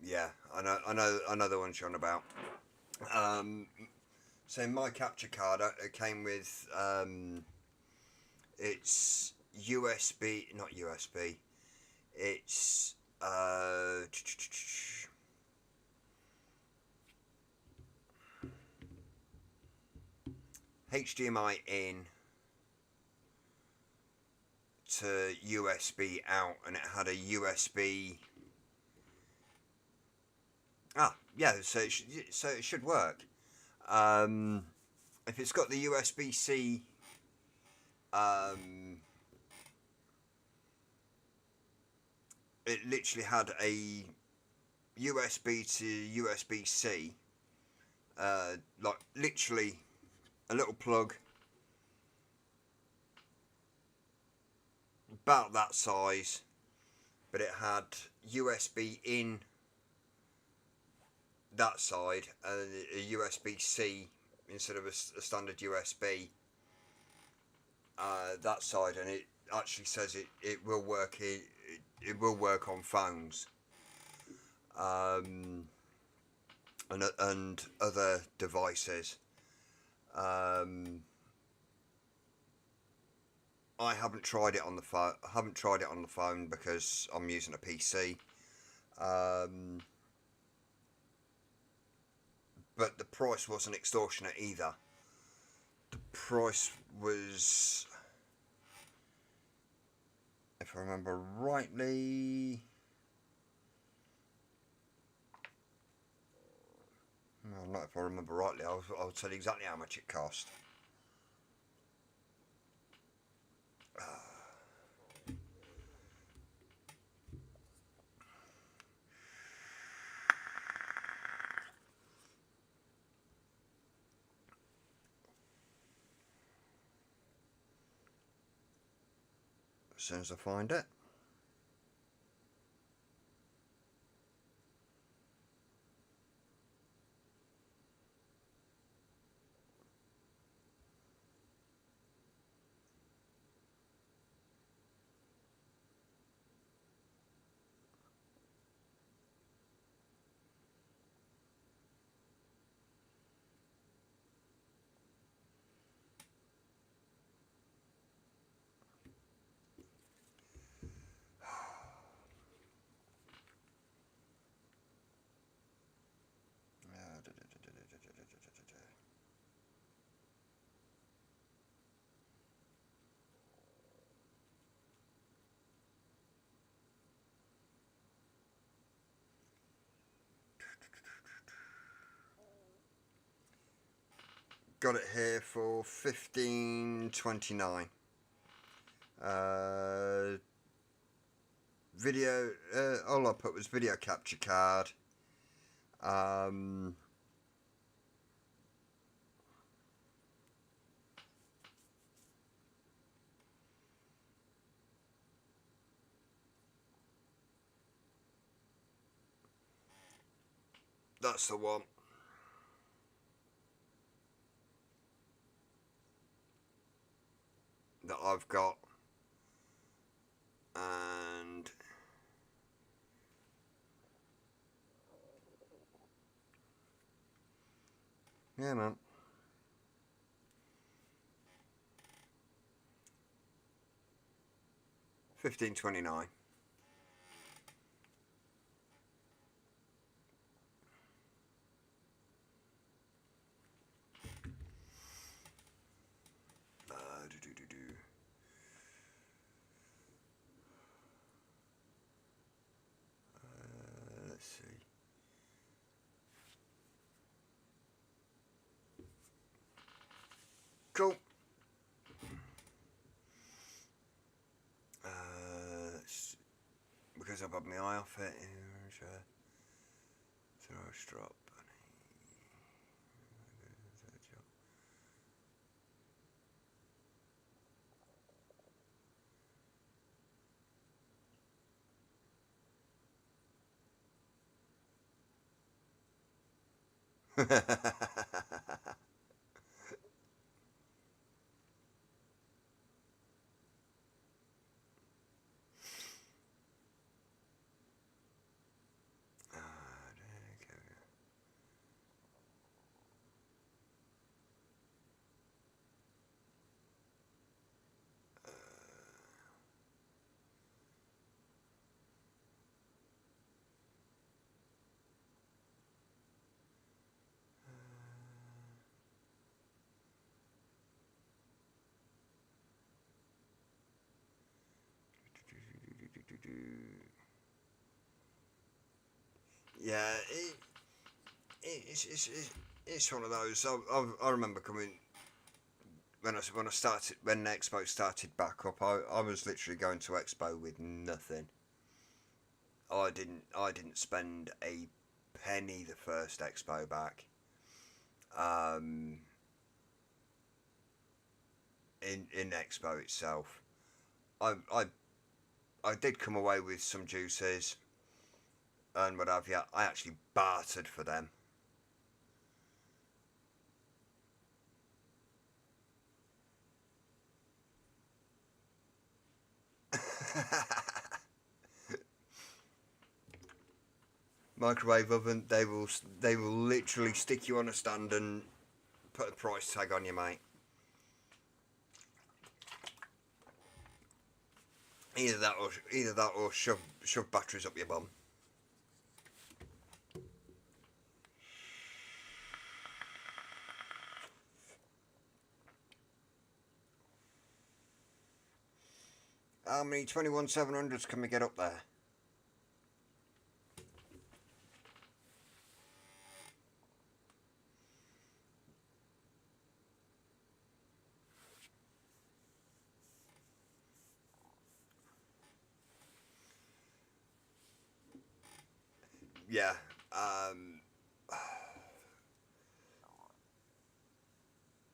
Yeah, I know the one you're on about. So my capture card, it came with it's USB, not USB. It's HDMI in to USB out, and it had a USB. Yeah, so it should work. If it's got the USB C, it literally had a USB to USB C, like literally a little plug about that size, but it had USB in that side and a USB C instead of a standard USB that side, and it actually says it will work. It will work on phones and other devices. I haven't tried it on the phone. I haven't tried it on the phone because I'm using a PC. But the price wasn't extortionate either. The price was, if I remember rightly, no, not if I remember rightly. I'll tell you exactly how much it cost. As soon as I find it. Got it here for $15.29. Video. All I put was video capture card. That's the one. That I've got, and yeah, man. $15.29. Let's see. Cool. because I've had my eye off it. Throw a strop. Yeah, it's one of those. I remember coming when I started, when Expo started back up. I was literally going to Expo with nothing. I didn't spend a penny the first Expo back. In Expo itself, I I did come away with some juices and what have you. I actually bartered for them. Microwave oven, they will literally stick you on a stand and put a price tag on you, mate. Either that or shove batteries up your bum. How many 21 700s can we get up there? Yeah.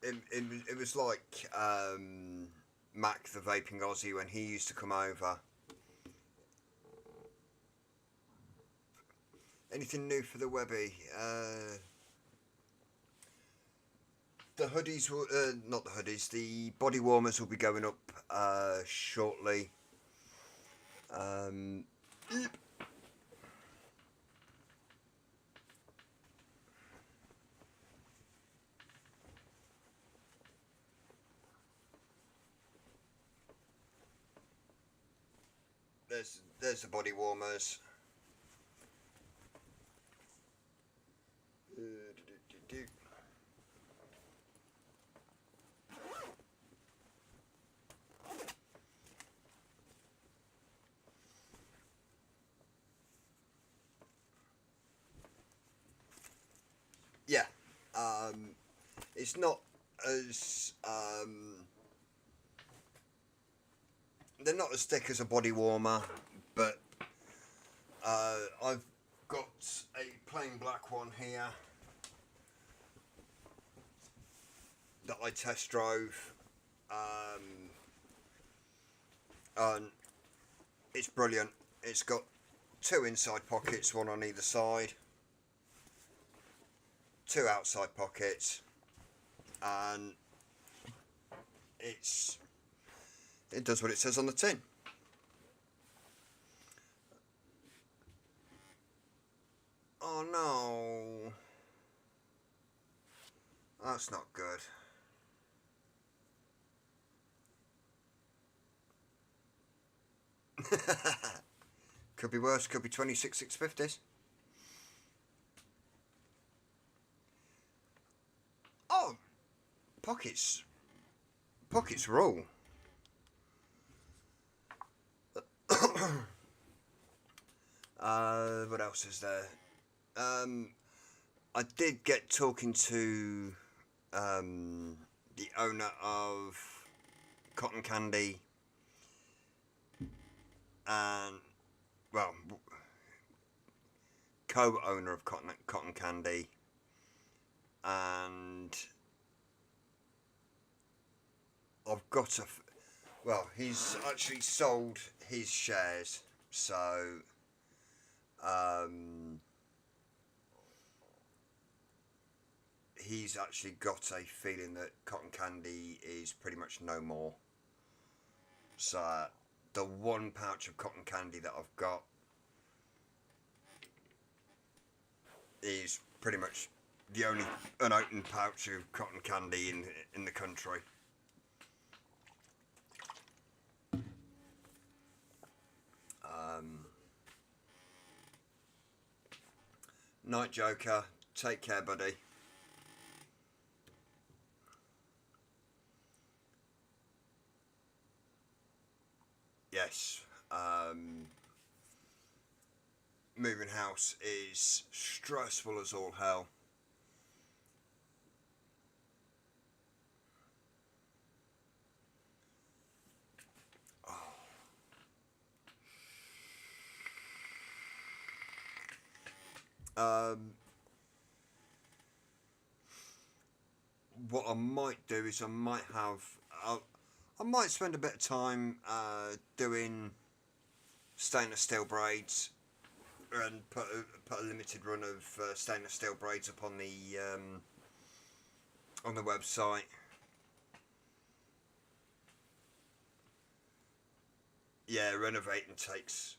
It was like Mac the vaping Aussie when he used to come over. Anything new for the Webby? The hoodies will, not the hoodies, the body warmers will be going up shortly. There's the body warmers. Yeah, it's not as they're not as thick as a body warmer, but I've got a plain black one here that I test drove, and it's brilliant. It's got two inside pockets, one on either side, two outside pockets, and it does what it says on the tin. Oh no, that's not good. Could be worse, could be 26 650s. Oh, pockets rule. What else is there? I did get talking to the owner of Cotton Candy, and well, co-owner of Cotton Candy, and I've got well, he's actually sold his shares, so he's actually got a feeling that Cotton Candy is pretty much no more. So the one pouch of Cotton Candy that I've got is pretty much the only unopened pouch of Cotton Candy in the country. Night Joker, take care, buddy. Yes, moving house is stressful as all hell. What I might do is I might spend a bit of time doing stainless steel braids and put a limited run of stainless steel braids up on the website. Yeah, renovating takes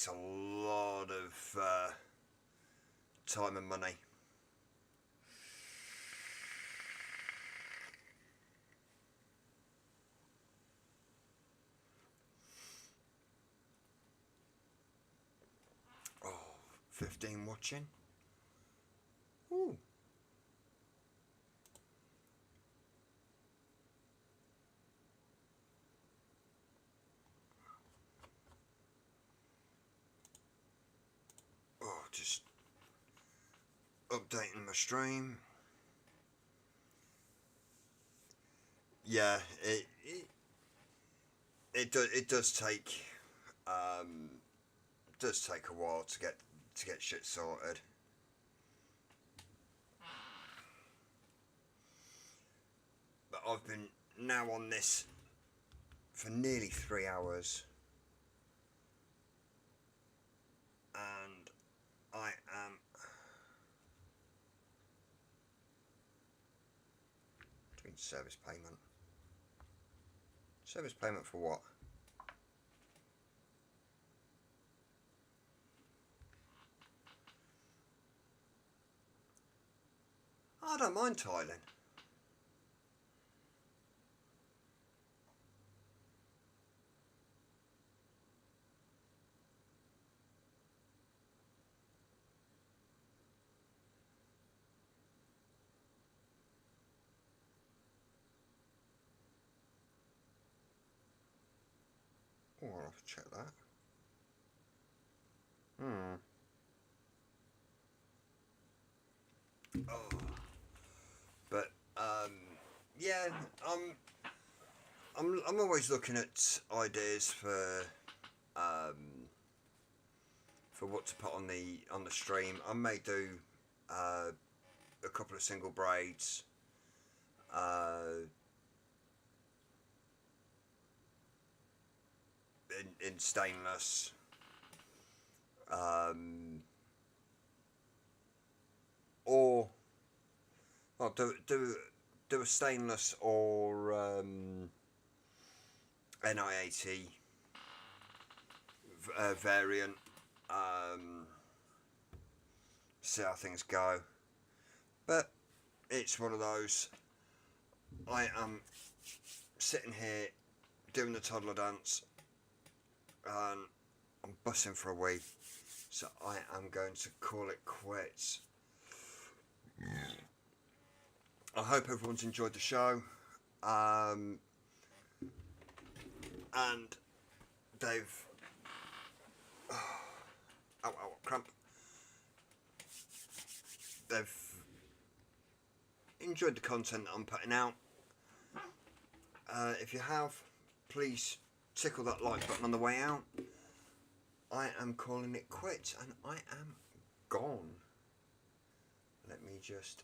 a lot of time and money. Oh, 15 watching. Ooh. Oh, just updating my stream. Yeah, it does take a while to get shit sorted. But I've been now on this for nearly 3 hours, and I am doing service payment. Service payment for what? I don't mind tiling. Oh, I'll have to check that. Oh, but yeah, I'm always looking at ideas for what to put on the stream. I may do a couple of single braids. In stainless, or well, do a stainless or NI80 variant. See how things go, but it's one of those. I am sitting here doing the toddler dance, and I'm bussing for a wee, so I am going to call it quits. I hope everyone's enjoyed the show, and they've cramp. They've enjoyed the content that I'm putting out. If you have, please tickle that like button on the way out. I am calling it quits, and I am gone. Let me just...